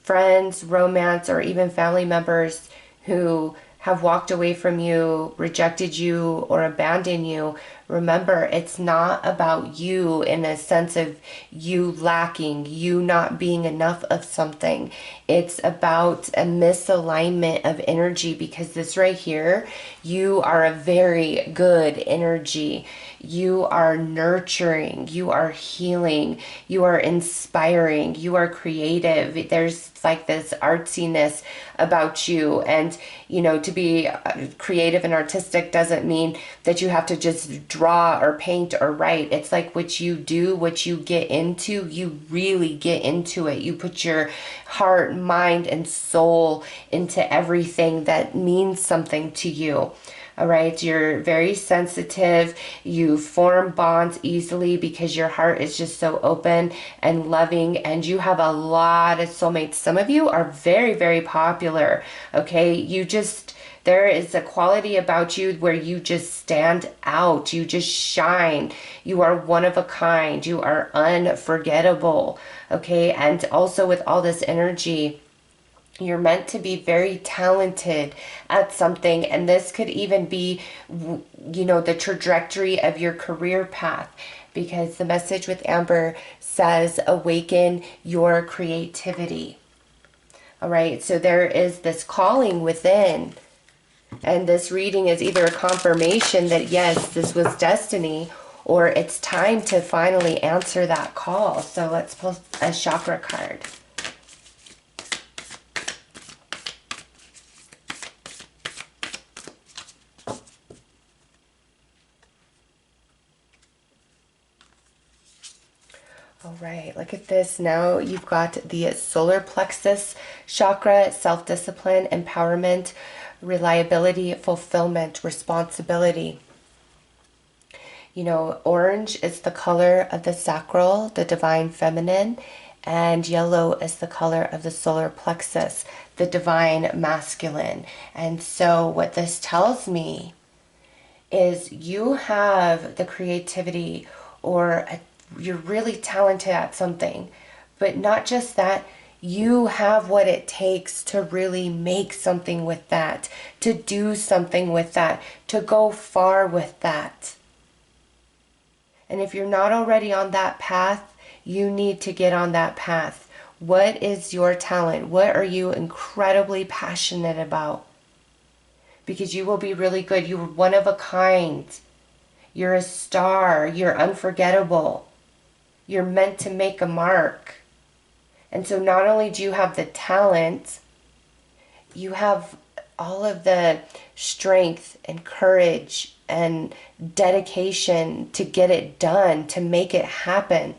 friends, romance, or even family members who have walked away from you, rejected you, or abandoned you, remember, it's not about you in a sense of you lacking, you not being enough of something. It's about a misalignment of energy, because this right here, you are a very good energy. You are nurturing, you are healing, you are inspiring, you are creative. There's like this artsiness about you. And, to be creative and artistic doesn't mean that you have to just draw or paint or write. It's like what you do, what you get into, you really get into it. You put your heart, mind, and soul into everything that means something to you. All right, you're very sensitive. You form bonds easily because your heart is just so open and loving, and you have a lot of soulmates. Some of you are very, very popular. Okay, there is a quality about you where you just stand out. You just shine. You are one of a kind. You are unforgettable. Okay, and also with all this energy, you're meant to be very talented at something, and this could even be, the trajectory of your career path, because the message with Amber says awaken your creativity. All right, so there is this calling within, and this reading is either a confirmation that yes, this was destiny, or it's time to finally answer that call. So let's pull a chakra card. All right, look at this. Now you've got the solar plexus chakra, self-discipline, empowerment, reliability, fulfillment, responsibility. Orange is the color of the sacral, the divine feminine, and yellow is the color of the solar plexus, the divine masculine. And so what this tells me is you have the creativity, or you're really talented at something, but not just that, you have what it takes to really make something with that, to do something with that, to go far with that. And if you're not already on that path, you need to get on that path. What is your talent? What are you incredibly passionate about? Because you will be really good. You're one of a kind. You're a star. You're unforgettable. You're meant to make a mark. And so not only do you have the talent, you have all of the strength and courage and dedication to get it done, to make it happen.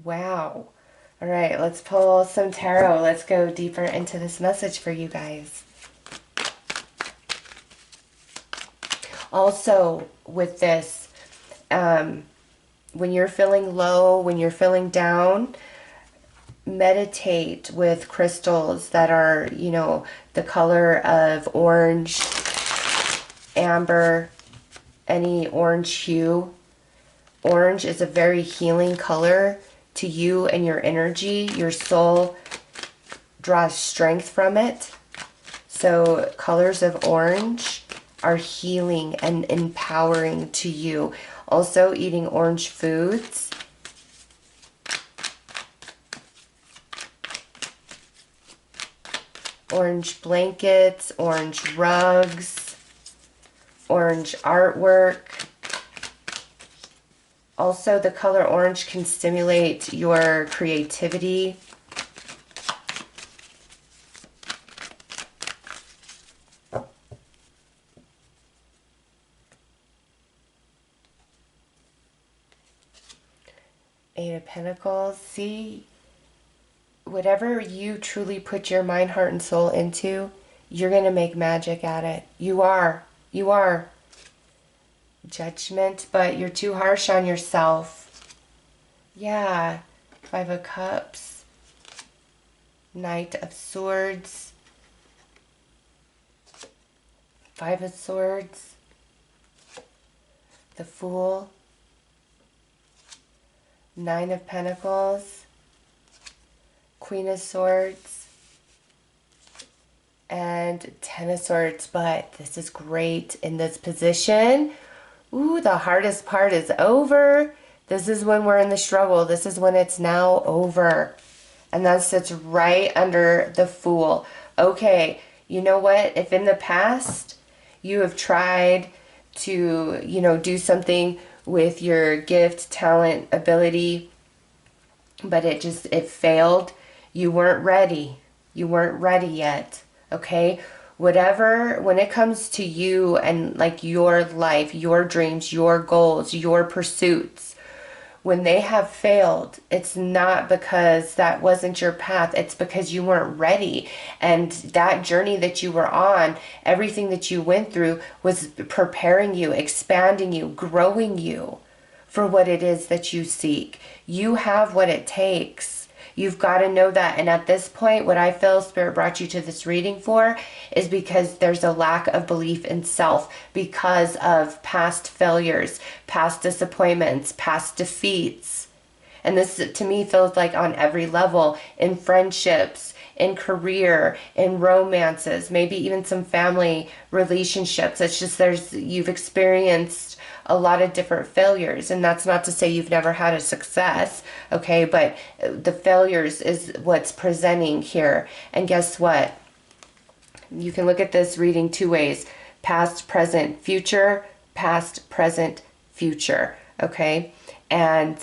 Wow. All right, let's pull some tarot. Let's go deeper into this message for you guys. Also, with this, when you're feeling low, when you're feeling down, meditate with crystals that are, the color of orange, amber, any orange hue. Orange is a very healing color to you and your energy. Your soul draws strength from it. So colors of orange are healing and empowering to you. Also, eating orange foods. Orange blankets, orange rugs, orange artwork. Also, the color orange can stimulate your creativity. Pentacles. See, whatever you truly put your mind, heart, and soul into, you're going to make magic at it. You are. You are. Judgment, but you're too harsh on yourself. Yeah. 5 of Cups. Knight of Swords. 5 of Swords. The Fool. 9 of Pentacles. Queen of Swords. And 10 of Swords. But this is great in this position. Ooh, the hardest part is over. This is when we're in the struggle. This is when it's now over. And that sits right under the Fool. Okay, you know what? If in the past you have tried to, do something with your gift, talent, ability, but it failed, you weren't ready. You weren't ready yet. Okay? Whatever, when it comes to you and like your life, your dreams, your goals, your pursuits, when they have failed, it's not because that wasn't your path. It's because you weren't ready. And that journey that you were on, everything that you went through was preparing you, expanding you, growing you for what it is that you seek. You have what it takes. You've got to know that. And at this point, what I feel Spirit brought you to this reading for is because there's a lack of belief in self because of past failures, past disappointments, past defeats. And this, to me, feels like on every level, in friendships, in career, in romances, maybe even some family relationships. It's just you've experienced a lot of different failures, and that's not to say you've never had a success, okay, but the failures is what's presenting here. And guess what? You can look at this reading 2 ways: past, present, future, past, present, future, okay? And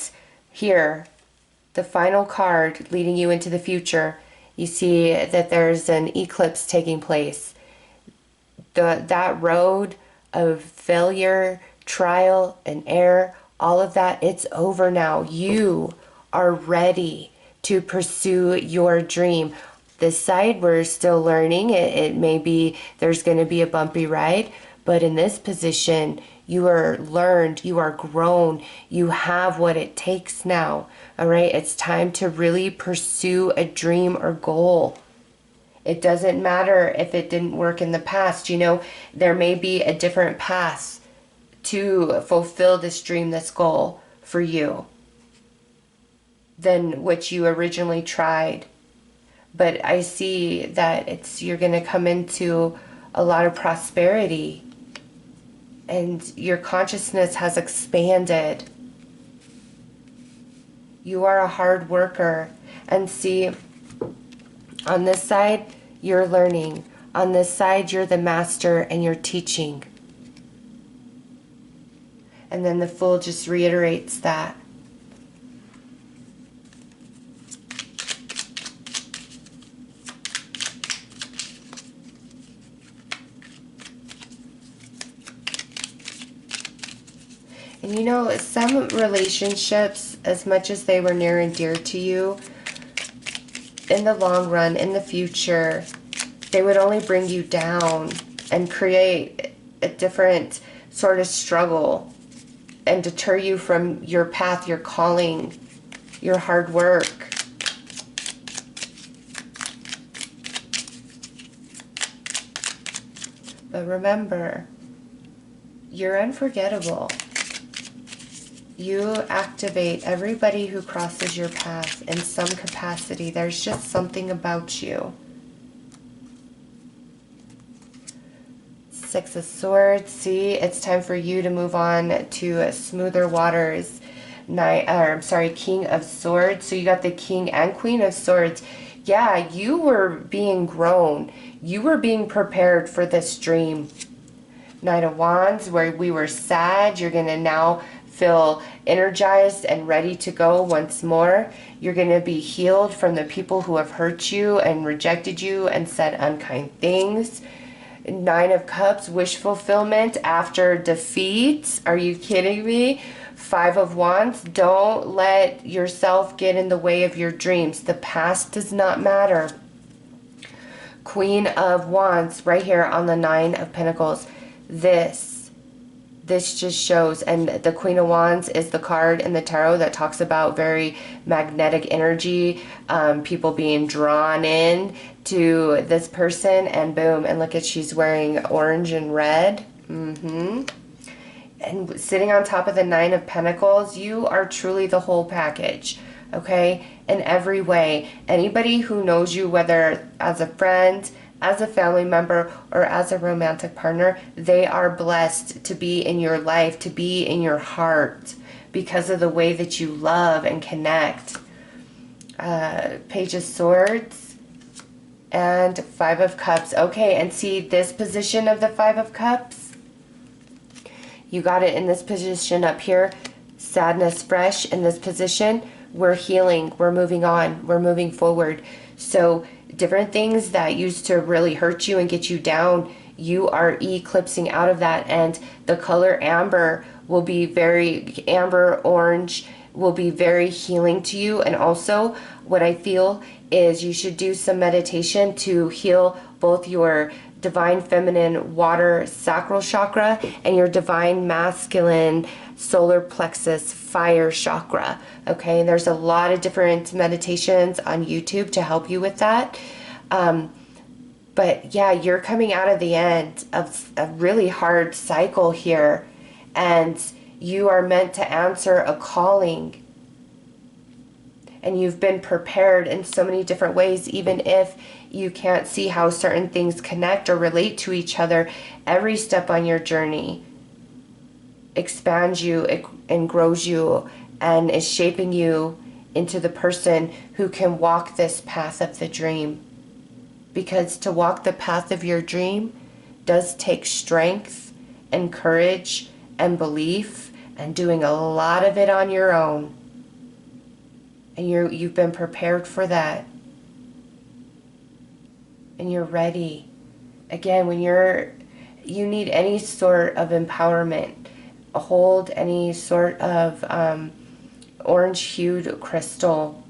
here, the final card leading you into the future, you see that there's an eclipse taking place. That road of failure, trial and error, all of that, it's over now. You are ready to pursue your dream. This side, we're still learning. It may be there's going to be a bumpy ride, but in this position, you are learned, you are grown, you have what it takes now. All right, it's time to really pursue a dream or goal. It doesn't matter if it didn't work in the past. There may be a different path to fulfill this dream, this goal for you than what you originally tried. But I see that you're going to come into a lot of prosperity, and your consciousness has expanded. You are a hard worker. And see, on this side, you're learning. On this side, you're the master and you're teaching. And then the Fool just reiterates that. And some relationships, as much as they were near and dear to you, in the long run, in the future, they would only bring you down and create a different sort of struggle and deter you from your path, your calling, your hard work. But remember, you're unforgettable. You activate everybody who crosses your path in some capacity. There's just something about you. 6 of Swords. See, it's time for you to move on to smoother waters. King of Swords. So you got the King and Queen of Swords. Yeah, you were being grown. You were being prepared for this dream. Knight of Wands, where we were sad, you're going to now feel energized and ready to go once more. You're going to be healed from the people who have hurt you and rejected you and said unkind things. 9 of Cups, wish fulfillment after defeat. Are you kidding me? Five of Wands, don't let yourself get in the way of your dreams. The past does not matter. Queen of Wands, right here on the Nine of Pentacles. This just shows, and the Queen of Wands is the card in the tarot that talks about very magnetic energy, people being drawn in to this person, and boom, and look at, she's wearing orange and red. And sitting on top of the Nine of Pentacles, you are truly the whole package, okay? In every way. Anybody who knows you, whether as a friend, as a family member, or as a romantic partner, they are blessed to be in your life, to be in your heart, because of the way that you love and connect. Page of Swords and Five of Cups. Okay, and see this position of the Five of Cups? You got it in this position up here. Sadness fresh in this position. We're healing. We're moving on. We're moving forward. So different things that used to really hurt you and get you down, you are eclipsing out of that. And the color amber will be very, amber orange will be very healing to you. And also what I feel is you should do some meditation to heal both your divine feminine water sacral chakra and your divine masculine solar plexus fire chakra. Okay, and there's a lot of different meditations on YouTube to help you with that. But yeah, you're coming out of the end of a really hard cycle here, and you are meant to answer a calling. And you've been prepared in so many different ways, even if you can't see how certain things connect or relate to each other. Every step on your journey expands you and grows you and is shaping you into the person who can walk this path of the dream. Because to walk the path of your dream does take strength and courage and belief and doing a lot of it on your own. And you've been prepared for that. And you're ready. Again, when you need any sort of empowerment, hold any sort of orange-hued crystal.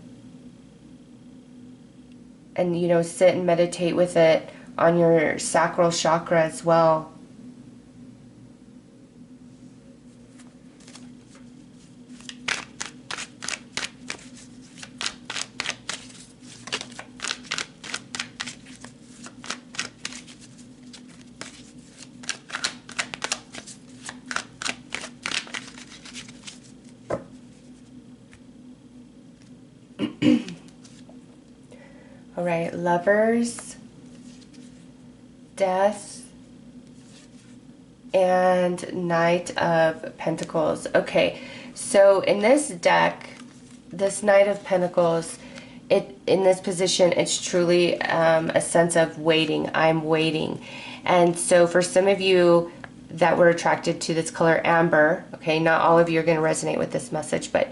And, sit and meditate with it on your sacral chakra as well. All right, Lovers, Death, and Knight of Pentacles. Okay, so in this deck, this Knight of Pentacles, in this position, it's truly a sense of waiting. I'm waiting. And so for some of you that were attracted to this color amber, okay, not all of you are going to resonate with this message, but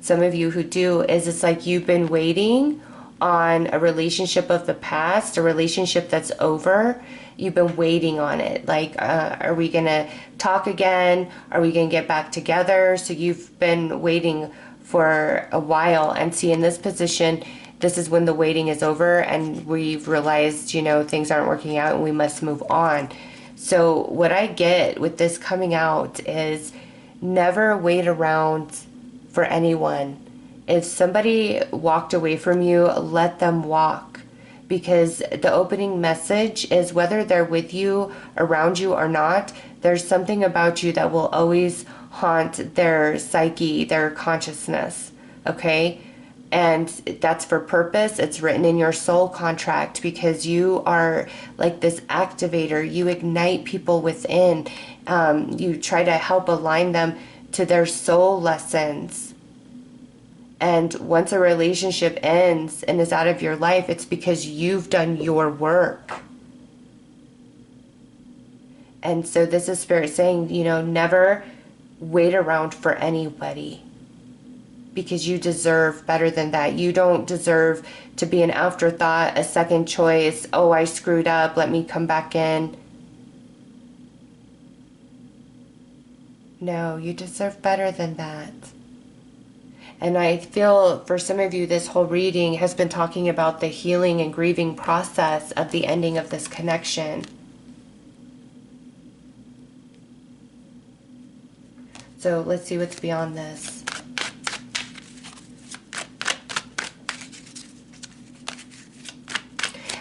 some of you who do, it's like you've been waiting on a relationship of the past, a relationship that's over. You've been waiting on it. Like, are we going to talk again? Are we going to get back together? So you've been waiting for a while. And see, in this position, this is when the waiting is over and we've realized, things aren't working out and we must move on. So what I get with this coming out is never wait around for anyone. If somebody walked away from you, let them walk. Because the opening message is whether they're with you, around you or not, there's something about you that will always haunt their psyche, their consciousness, okay? And that's for purpose. It's written in your soul contract because you are like this activator. You ignite people within. You try to help align them to their soul lessons. And once a relationship ends and is out of your life, it's because you've done your work. And so this is Spirit saying, never wait around for anybody. Because you deserve better than that. You don't deserve to be an afterthought, a second choice. Oh, I screwed up. Let me come back in. No, you deserve better than that. And I feel for some of you, this whole reading has been talking about the healing and grieving process of the ending of this connection. So let's see what's beyond this.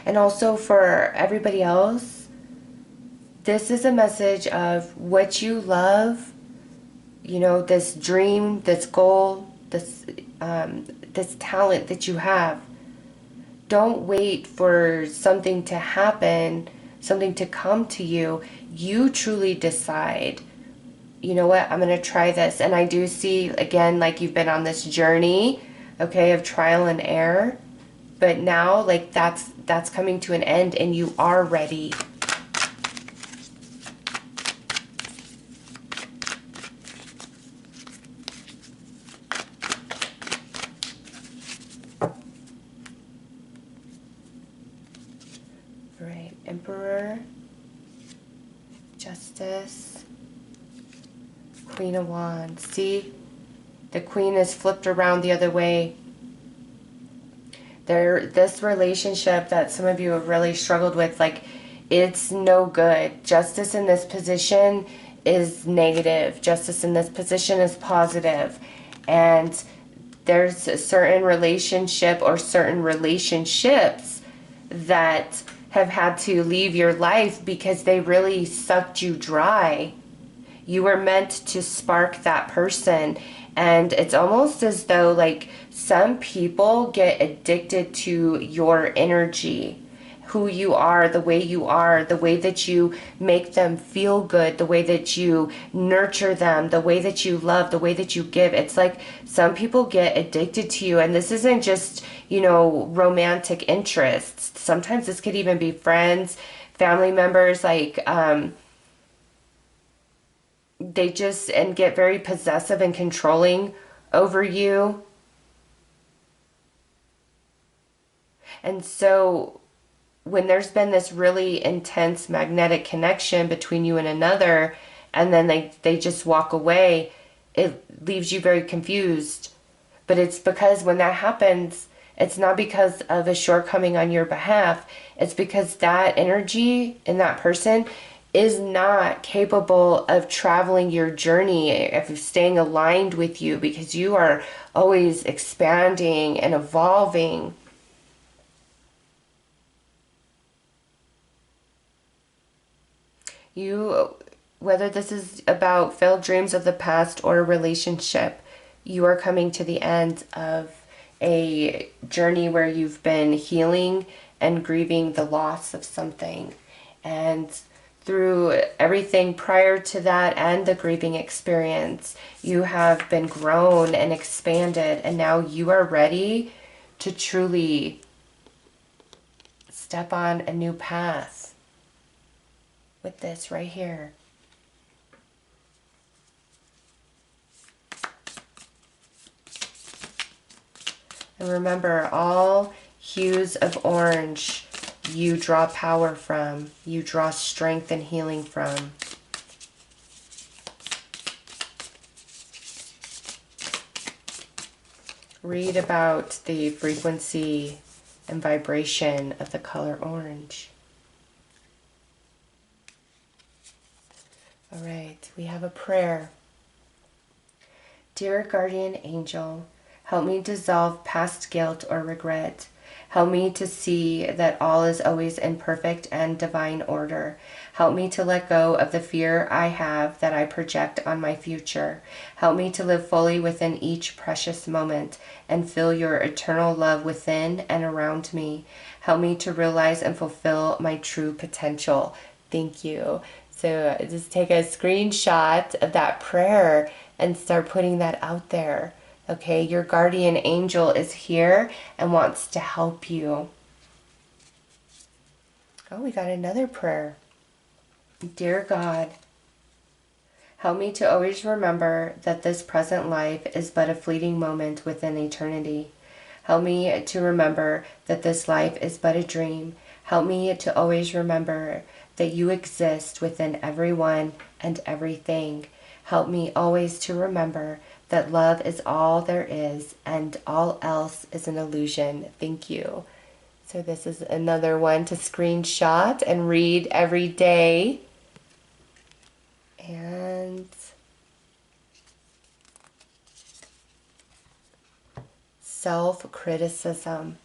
And also for everybody else, this is a message of what you love, you know, this dream, this goal, this talent that you have. Don't wait for something to happen, something to come to you. You truly decide, you know what, I'm going to try this. And I do see, again, like you've been on this journey, okay, of trial and error. But now, like, that's coming to an end and you are ready. Right, Emperor, Justice, Queen of Wands. See, the Queen is flipped around the other way. This relationship that some of you have really struggled with, like, it's no good. Justice in this position is negative. Justice in this position is positive. And there's a certain relationship or certain relationships that have had to leave your life because they really sucked you dry. You were meant to spark that person. And it's almost as though, like, some people get addicted to your energy, who you are, the way that you make them feel good, the way that you nurture them, the way that you love, the way that you give. It's like some people get addicted to you. And this isn't just, you know, romantic interests. Sometimes this could even be friends, family members, like, they just and get very possessive and controlling over you. And so when there's been this really intense magnetic connection between you and another, and then they just walk away, it leaves you very confused. But it's because when that happens, it's not because of a shortcoming on your behalf. It's because that energy in that person is not capable of traveling your journey, of staying aligned with you, because you are always expanding and evolving. You, whether this is about failed dreams of the past or a relationship, you are coming to the end of a journey where you've been healing and grieving the loss of something. And through everything prior to that and the grieving experience, you have been grown and expanded, and now you are ready to truly step on a new path with this right here. And remember, all hues of orange you draw power from, you draw strength and healing from. Read about the frequency and vibration of the color orange. All right, we have a prayer. Dear guardian angel, help me dissolve past guilt or regret. Help me to see that all is always in perfect and divine order. Help me to let go of the fear I have that I project on my future. Help me to live fully within each precious moment and feel your eternal love within and around me. Help me to realize and fulfill my true potential. Thank you. So just take a screenshot of that prayer and start putting that out there. Okay, your guardian angel is here and wants to help you. Oh, we got another prayer. Dear God, help me to always remember that this present life is but a fleeting moment within eternity. Help me to remember that this life is but a dream. Help me to always remember that you exist within everyone and everything. Help me always to remember that love is all there is and all else is an illusion. Thank you. So this is another one to screenshot and read every day. And self-criticism.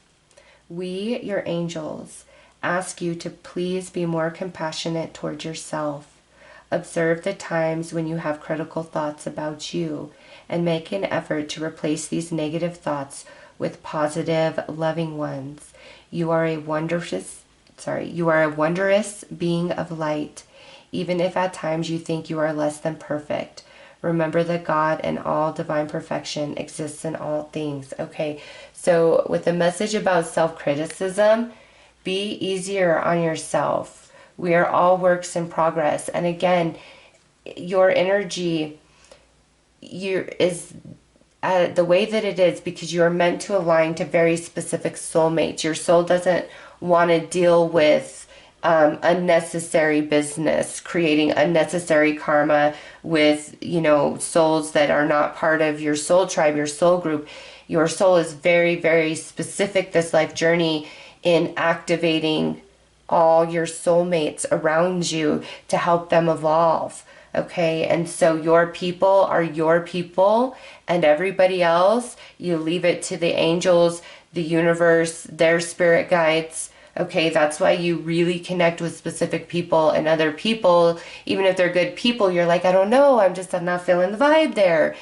We, your angels, ask you to please be more compassionate toward yourself. Observe the times when you have critical thoughts about you and make an effort to replace these negative thoughts with positive, loving ones. You are a wondrous being of light, even if at times you think you are less than perfect. Remember that God and all divine perfection exists in all things. Okay, so with the message about self-criticism, be easier on yourself. We are all works in progress. And again, your energy is the way that it is because you're meant to align to very specific soulmates. Your soul doesn't want to deal with unnecessary business, creating unnecessary karma with, souls that are not part of your soul tribe, your soul group. Your soul is very, very specific this life journey in activating all your soulmates around you to help them evolve. Okay, and so your people are your people, and everybody else, you leave it to the angels, the universe, their spirit guides. Okay, that's why you really connect with specific people, and other people, even if they're good people, you're like, I don't know, I'm not feeling the vibe there.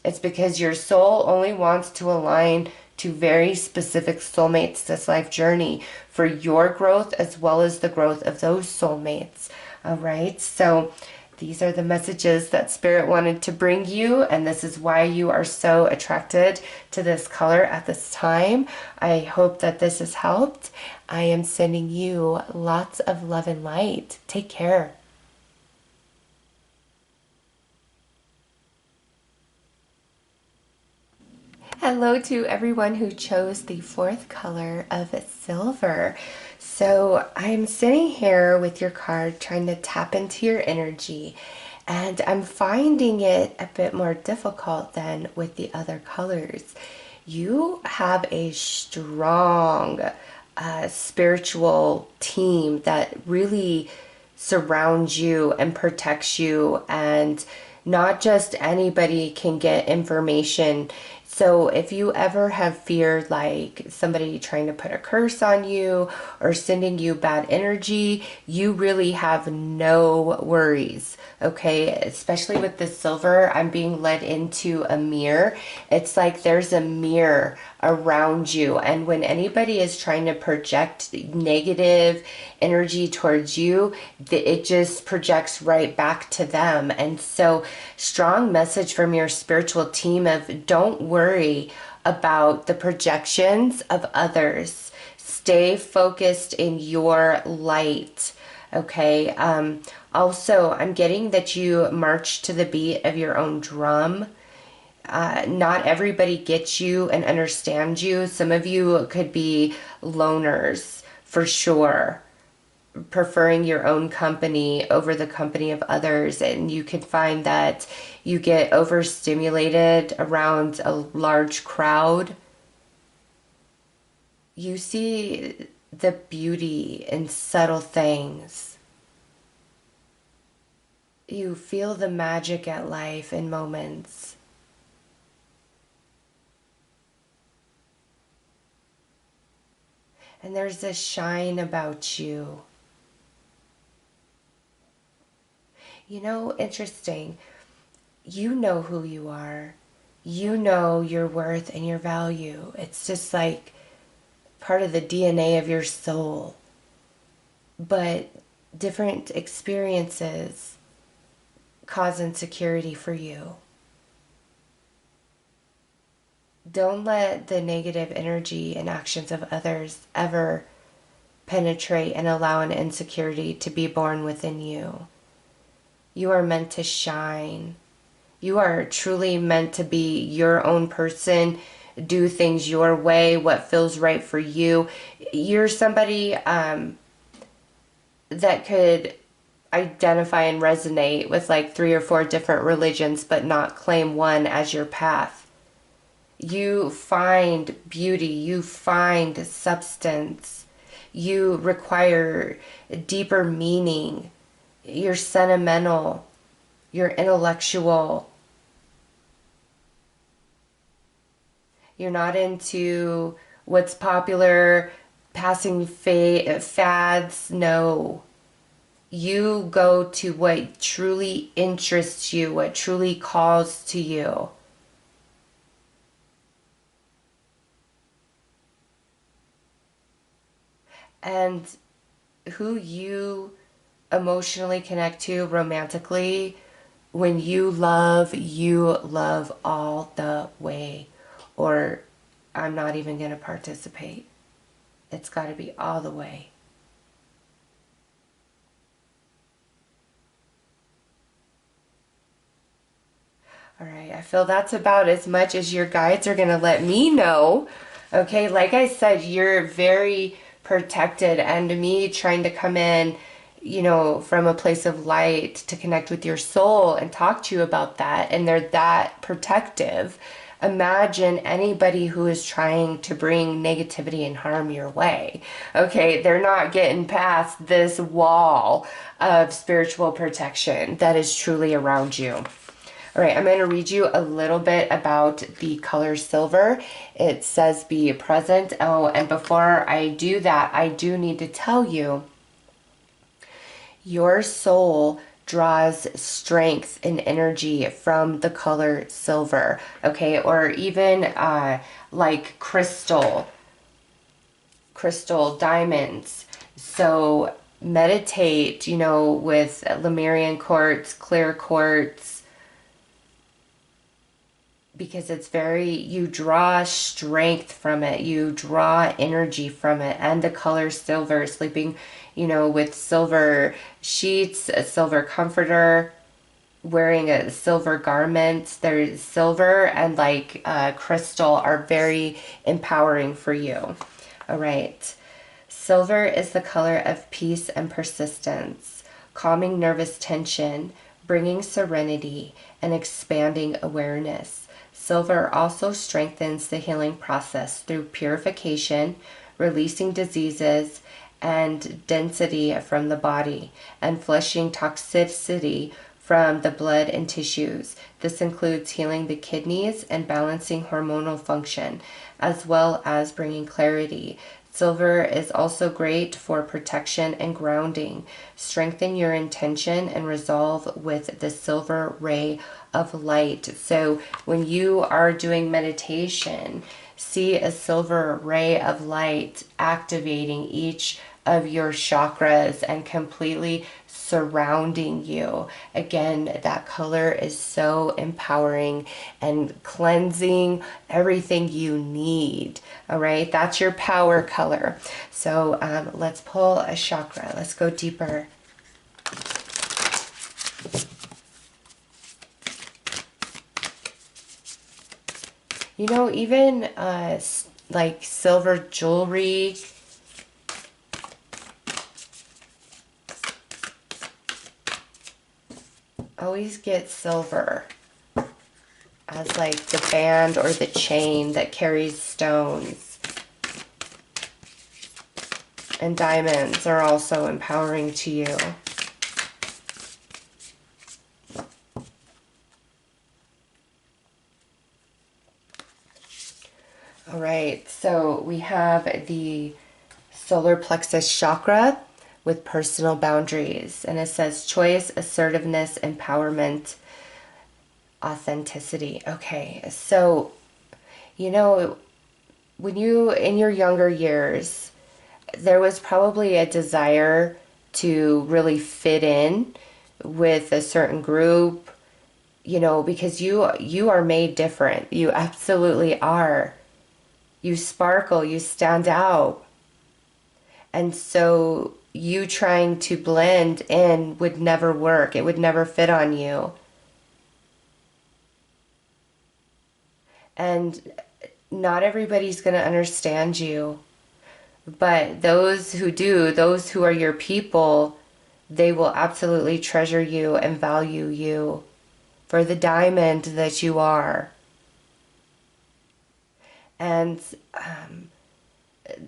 It's because your soul only wants to align to very specific soulmates this life journey for your growth as well as the growth of those soulmates. All right, so these are the messages that Spirit wanted to bring you, and this is why you are so attracted to this color at this time. I hope that this has helped. I am sending you lots of love and light. Take care. Hello to everyone who chose the fourth color of silver. So I'm sitting here with your card trying to tap into your energy, and I'm finding it a bit more difficult than with the other colors. You have a strong spiritual team that really surrounds you and protects you, and not just anybody can get information. So if you ever have feared like somebody trying to put a curse on you or sending you bad energy, you really have no worries, okay? Especially with the silver, I'm being led into a mirror. It's like there's a mirror around you, and when anybody is trying to project negative energy towards you, it just projects right back to them. And so strong message from your spiritual team of don't worry about the projections of others. Stay focused in your light. Okay. Also, I'm getting that you march to the beat of your own drum. Not everybody gets you and understands you. Some of you could be loners for sure, preferring your own company over the company of others, and you can find that you get overstimulated around a large crowd. You see the beauty in subtle things. You feel the magic at life in moments. And there's this shine about you. Interesting. You know who you are. You know your worth and your value. It's just like part of the DNA of your soul. But different experiences cause insecurity for you. Don't let the negative energy and actions of others ever penetrate and allow an insecurity to be born within you. You are meant to shine. You are truly meant to be your own person, do things your way, what feels right for you. You're somebody that could identify and resonate with like 3 or 4 different religions, but not claim one as your path. You find beauty, you find substance, you require deeper meaning, you're sentimental, you're intellectual, you're not into what's popular, passing fads. No. You go to what truly interests you, what truly calls to you. And who you emotionally connect to romantically, when you love all the way. Or I'm not even going to participate. It's got to be all the way. All right, I feel that's about as much as your guides are going to let me know. Okay, like I said, you're very protected, and me trying to come in, from a place of light to connect with your soul and talk to you about that, and they're that protective. Imagine anybody who is trying to bring negativity and harm your way. Okay, they're not getting past this wall of spiritual protection that is truly around you. All right, I'm going to read you a little bit about the color silver. It says be present. Oh, and before I do that, I do need to tell you, your soul draws strength and energy from the color silver, okay? Or even like crystal diamonds. So meditate, with Lemurian quartz, clear quartz, because it's you draw strength from it, you draw energy from it. And the color silver, sleeping, with silver sheets, a silver comforter, wearing a silver garment. There's silver and crystal are very empowering for you. All right. Silver is the color of peace and persistence, calming nervous tension, bringing serenity, and expanding awareness. Silver also strengthens the healing process through purification, releasing diseases and density from the body, and flushing toxicity from the blood and tissues. This includes healing the kidneys and balancing hormonal function, as well as bringing clarity. Silver is also great for protection and grounding. Strengthen your intention and resolve with the silver ray of light. So when you are doing meditation, see a silver ray of light activating each of your chakras and completely surrounding you. Again, that color is so empowering and cleansing everything you need. All right, that's your power color. So let's pull a chakra. Let's go deeper. Even like silver jewelry, always get silver as like the band or the chain that carries stones. And diamonds are also empowering to you. All right, so we have the solar plexus chakra with personal boundaries. And it says choice, assertiveness, empowerment, authenticity. Okay, so, when in your younger years, there was probably a desire to really fit in with a certain group, because you are made different. You absolutely are. You sparkle, you stand out. And so you trying to blend in would never work. It would never fit on you. And not everybody's going to understand you. But those who do, those who are your people, they will absolutely treasure you and value you for the diamond that you are. And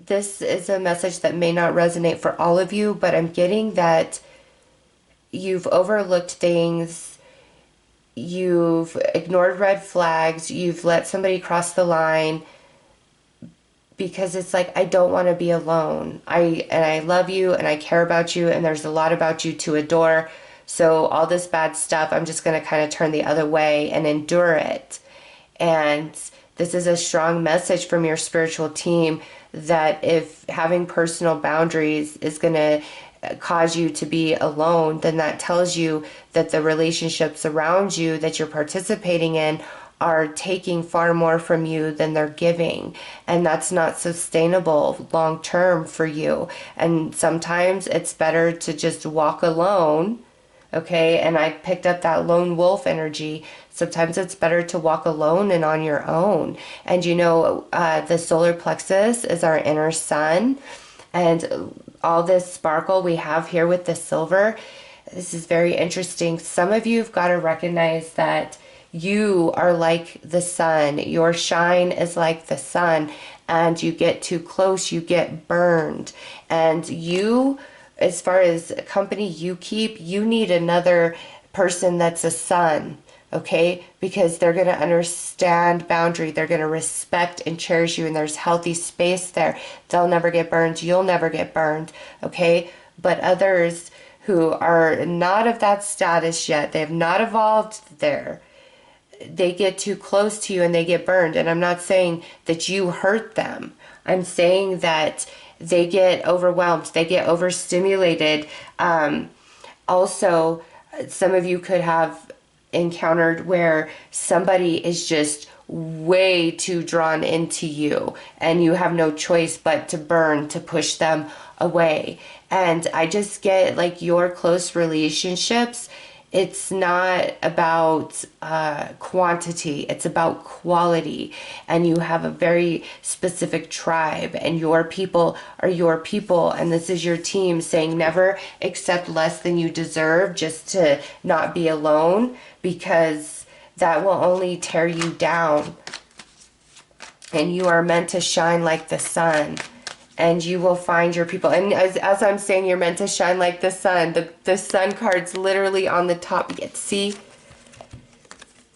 this is a message that may not resonate for all of you, but I'm getting that you've overlooked things, you've ignored red flags, you've let somebody cross the line because it's like, I don't want to be alone. I love you and I care about you and there's a lot about you to adore. So all this bad stuff, I'm just going to kind of turn the other way and endure it. And this is a strong message from your spiritual team that if having personal boundaries is going to cause you to be alone, then that tells you that the relationships around you that you're participating in are taking far more from you than they're giving. And that's not sustainable long term for you. And sometimes it's better to just walk alone. Okay, and I picked up that lone wolf energy. Sometimes it's better to walk alone and on your own. And you know, the solar plexus is our inner sun. And all this sparkle we have here with the silver, this is very interesting. Some of you have got to recognize that you are like the sun. Your shine is like the sun. And you get too close, you get burned. And you, as far as company you keep, you need another person that's a sun, okay? Because they're going to understand boundary. They're going to respect and cherish you, and there's healthy space there. They'll never get burned. You'll never get burned, okay? But others who are not of that status yet, they have not evolved there, they get too close to you and they get burned. And I'm not saying that you hurt them. I'm saying that they get overwhelmed, they get overstimulated. Also, some of you could have encountered where somebody is just way too drawn into you and you have no choice but to burn, to push them away. And I just get like your close relationships, it's not about quantity, it's about quality. And you have a very specific tribe, and your people are your people. And this is your team saying never accept less than you deserve just to not be alone, because that will only tear you down. And you are meant to shine like the sun. And you will find your people. And as I'm saying, you're meant to shine like the sun. The sun card's literally on the top. See?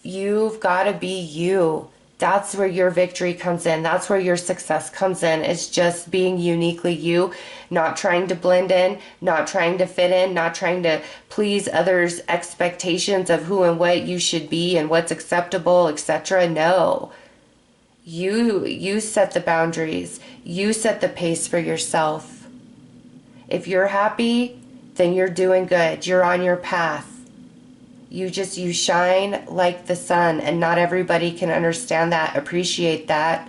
You've got to be you. That's where your victory comes in. That's where your success comes in. It's just being uniquely you. Not trying to blend in. Not trying to fit in. Not trying to please others' expectations of who and what you should be and what's acceptable, etc. No. You set the boundaries. You set the pace for yourself. If you're happy, then you're doing good. You're on your path. You shine like the sun, and not everybody can understand that, appreciate that.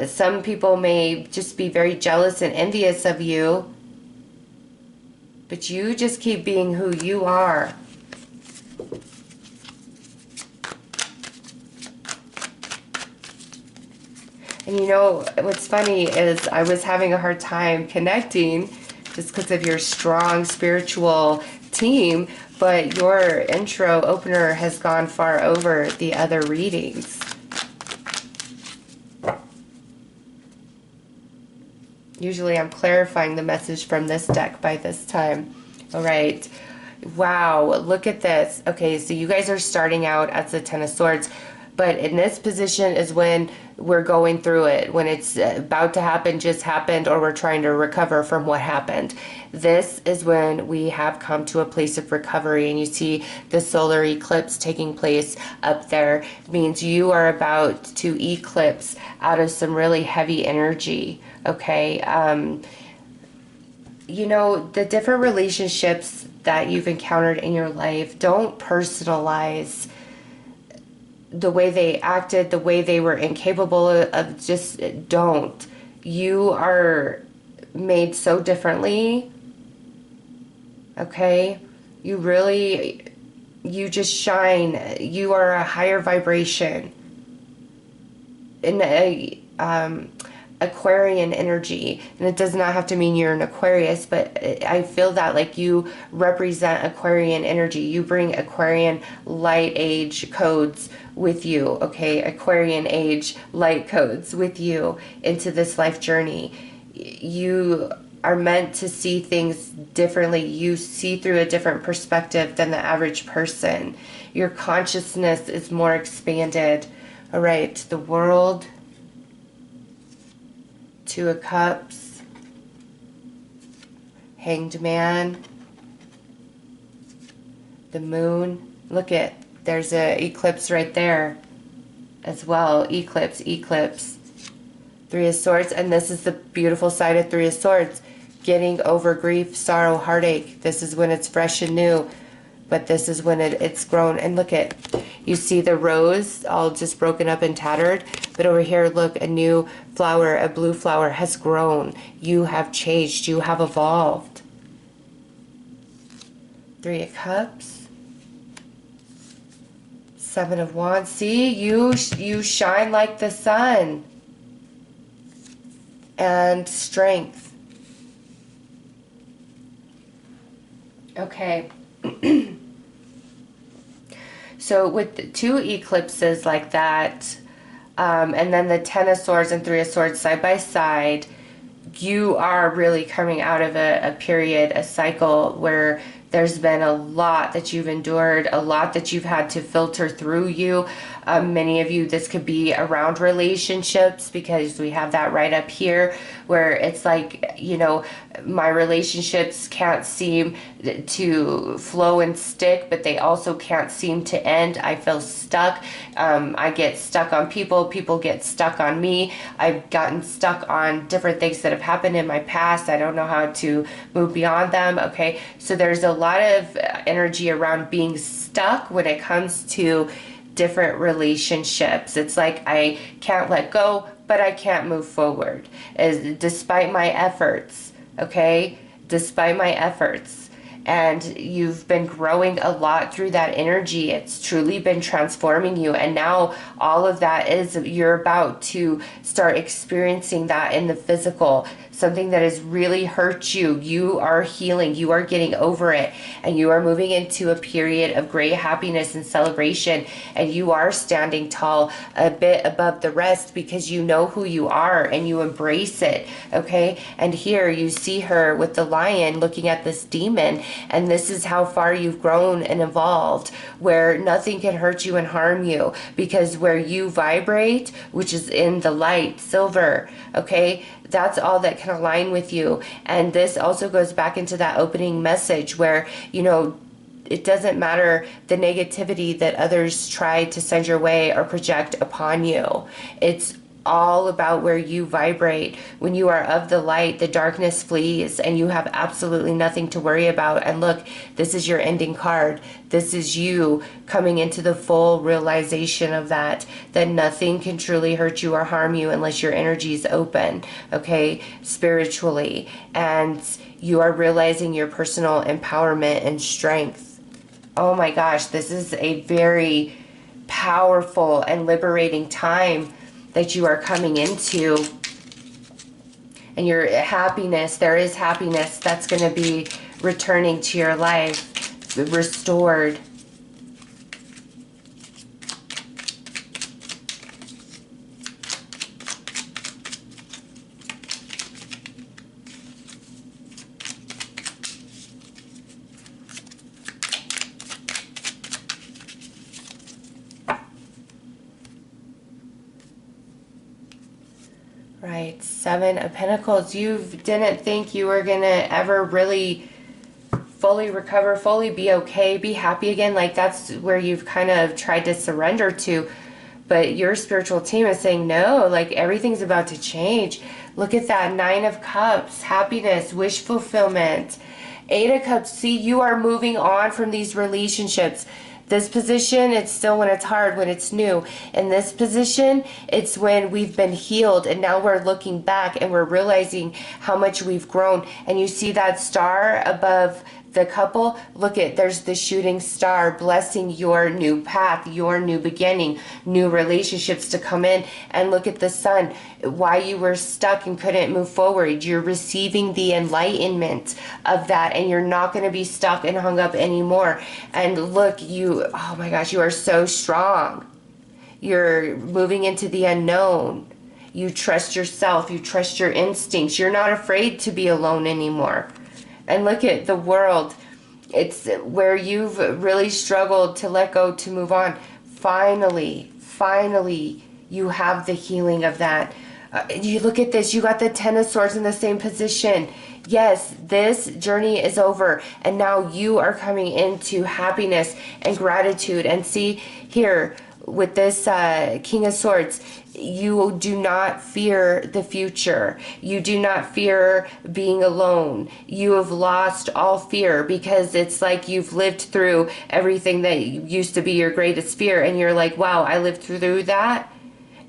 Some people may just be very jealous and envious of you, but you just keep being who you are. And you know, what's funny is I was having a hard time connecting just because of your strong spiritual team, but your intro opener has gone far over the other readings. Usually I'm clarifying the message from this deck by this time. All right. Wow, look at this. Okay, so you guys are starting out as the Ten of Swords. But in this position is when we're going through it, when it's about to happen, just happened, or we're trying to recover from what happened. This is when we have come to a place of recovery, and you see the solar eclipse taking place up there. It means you are about to eclipse out of some really heavy energy, okay? You know, the different relationships that you've encountered in your life, don't personalize the way they acted, the way they were incapable of, just don't. You are made so differently, okay? You just shine. You are a higher vibration. And Aquarian energy. And it does not have to mean you're an Aquarius, but I feel that like you represent Aquarian energy. You bring Aquarian light age codes with you, okay? Aquarian age light codes with you into this life journey. You are meant to see things differently. You see through a different perspective than the average person. Your consciousness is more expanded. All right, the World, Two of Cups, Hanged Man, the Moon. Look at, there's a eclipse right there as well. Eclipse, eclipse. Three of Swords, and this is the beautiful side of Three of Swords. Getting over grief, sorrow, heartache. This is when it's fresh and new, but this is when it's grown. And look at, you see the rose all just broken up and tattered, but over here, look, a new flower, a blue flower has grown. You have changed, you have evolved. Three of Cups, Seven of Wands. See, you shine like the sun. And Strength. Okay. So with the two eclipses like that, and then the Ten of Swords and Three of Swords side by side, you are really coming out of a period, a cycle where there's been a lot that you've endured, a lot that you've had to filter through you. Many of you, this could be around relationships, because we have that right up here where it's like, you know, my relationships can't seem to flow and stick, but they also can't seem to end. I feel stuck. I get stuck on people. People get stuck on me. I've gotten stuck on different things that have happened in my past. I don't know how to move beyond them. Okay. So there's a lot of energy around being stuck when it comes to different relationships. It's like I can't let go, but I can't move forward, despite my efforts. Okay, despite my efforts. And you've been growing a lot through that energy. It's truly been transforming you. And now all of that is, you're about to start experiencing that in the physical. Something that has really hurt you. You are healing. You are getting over it. And you are moving into a period of great happiness and celebration. And you are standing tall, a bit above the rest, because you know who you are and you embrace it. Okay. And here you see her with the lion looking at this demon. And this is how far you've grown and evolved, where nothing can hurt you and harm you, because where you vibrate, which is in the light, silver, okay, that's all that can align with you. And this also goes back into that opening message where, you know, it doesn't matter the negativity that others try to send your way or project upon you. It's all about where you vibrate. When you are of the light, the darkness flees, and you have absolutely nothing to worry about. And look, this is your ending card. This is you coming into the full realization of that nothing can truly hurt you or harm you unless your energy is open, okay, spiritually. And you are realizing your personal empowerment and strength. Oh my gosh, this is a very powerful and liberating time that you are coming into. And your happiness, there is happiness that's going to be returning to your life, restored. Right, Seven of Pentacles. You didn't think you were going to ever really fully recover, fully be okay, be happy again. Like that's where you've kind of tried to surrender to. But your spiritual team is saying, no, like everything's about to change. Look at that, Nine of Cups, happiness, wish fulfillment. Eight of Cups, see, you are moving on from these relationships. This position, it's still when it's hard, when it's new. In this position, it's when we've been healed and now we're looking back and we're realizing how much we've grown. And you see that star above The couple, look at, there's the shooting star blessing your new path, your new beginning, new relationships to come in. And look at the sun, why you were stuck and couldn't move forward. You're receiving the enlightenment of that, and you're not going to be stuck and hung up anymore. And look, you, oh my gosh, you are so strong. You're moving into the unknown. You trust yourself. You trust your instincts. You're not afraid to be alone anymore. And look at the world. It's where you've really struggled to let go, to move on. Finally, you have the healing of that. You look at this. You got the Ten of Swords in the same position. Yes, this journey is over. And now you are coming into happiness and gratitude. And see here, with this King of Swords, you do not fear the future. You do not fear being alone. You have lost all fear, because it's like you've lived through everything that used to be your greatest fear, and you're like, wow, I lived through that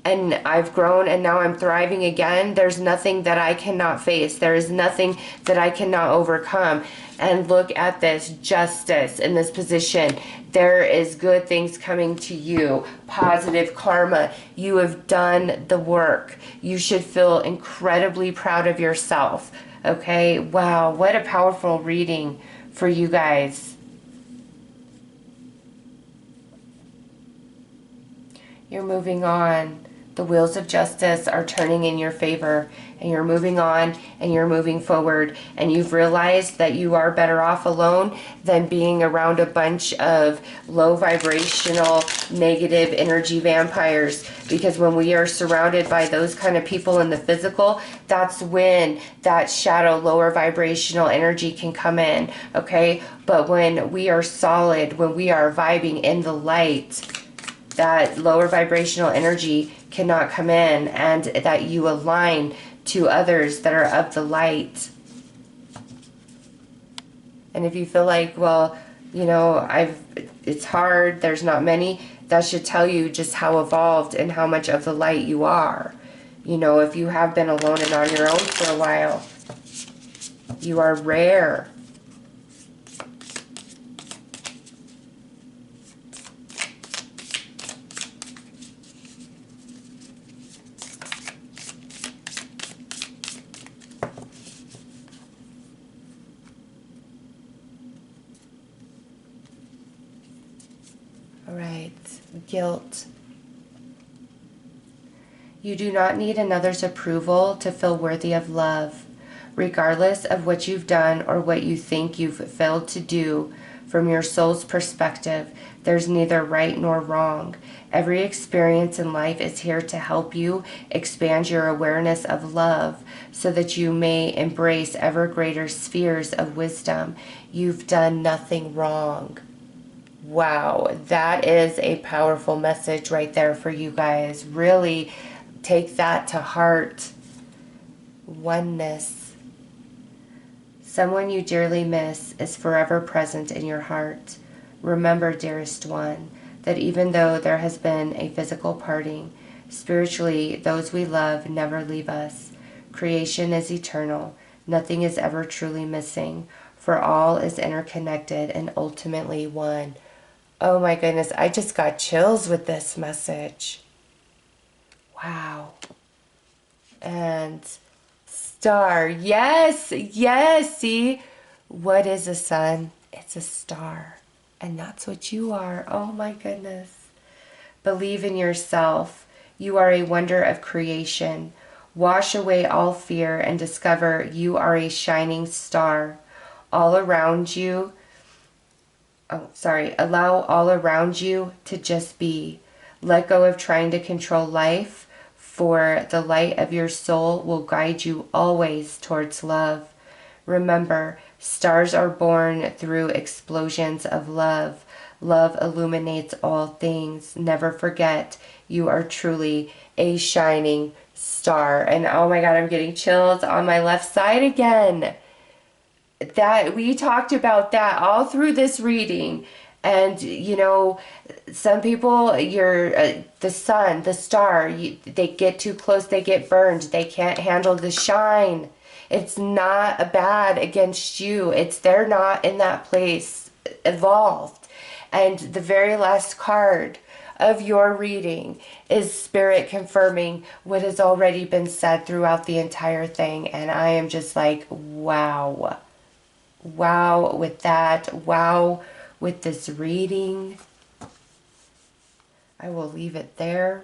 and I've grown and now I'm thriving again. There's nothing that I cannot face. There is nothing that I cannot overcome. And look at this justice in this position. There is good things coming to you. Positive karma. You have done the work. You should feel incredibly proud of yourself. Okay? Wow, what a powerful reading for you guys. You're moving on. The wheels of justice are turning in your favor, and you're moving on and you're moving forward, and you've realized that you are better off alone than being around a bunch of low vibrational negative energy vampires, because when we are surrounded by those kind of people in the physical, that's when that shadow lower vibrational energy can come in. Okay, but when we are solid, when we are vibing in the light, that lower vibrational energy cannot come in, and that you align to others that are of the light. And if you feel like, well, you know, it's hard, there's not many, that should tell you just how evolved and how much of the light you are. You know, if you have been alone and on your own for a while, you are rare. All right, guilt. You do not need another's approval to feel worthy of love. Regardless of what you've done or what you think you've failed to do, from your soul's perspective, there's neither right nor wrong. Every experience in life is here to help you expand your awareness of love, so that you may embrace ever greater spheres of wisdom. You've done nothing wrong. Wow, that is a powerful message right there for you guys. Really take that to heart. Oneness. Someone you dearly miss is forever present in your heart. Remember, dearest one, that even though there has been a physical parting, spiritually, those we love never leave us. Creation is eternal. Nothing is ever truly missing, for all is interconnected and ultimately one. Oh my goodness, I just got chills with this message. Wow. And star. Yes, yes. See, what is a sun? It's a star. And that's what you are. Oh my goodness. Believe in yourself. You are a wonder of creation. Wash away all fear and discover you are a shining star. All around you. Allow all around you to just be. Let go of trying to control life, for the light of your soul will guide you always towards love. Remember, stars are born through explosions of love. Love illuminates all things. Never forget, you are truly a shining star. And oh my God, I'm getting chills on my left side again. That we talked about that all through this reading. And you know, some people, you're the sun, the star, they get too close, they get burned, they can't handle the shine. It's not a bad against you. It's they're not in that place evolved. And the very last card of your reading is Spirit confirming what has already been said throughout the entire thing. And I am just like, wow. Wow with that. Wow with this reading. I will leave it there.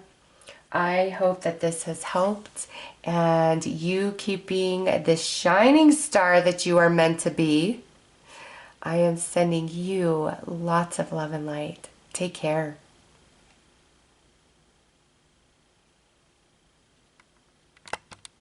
I hope that this has helped and you keep being the shining star that you are meant to be. I am sending you lots of love and light. Take care.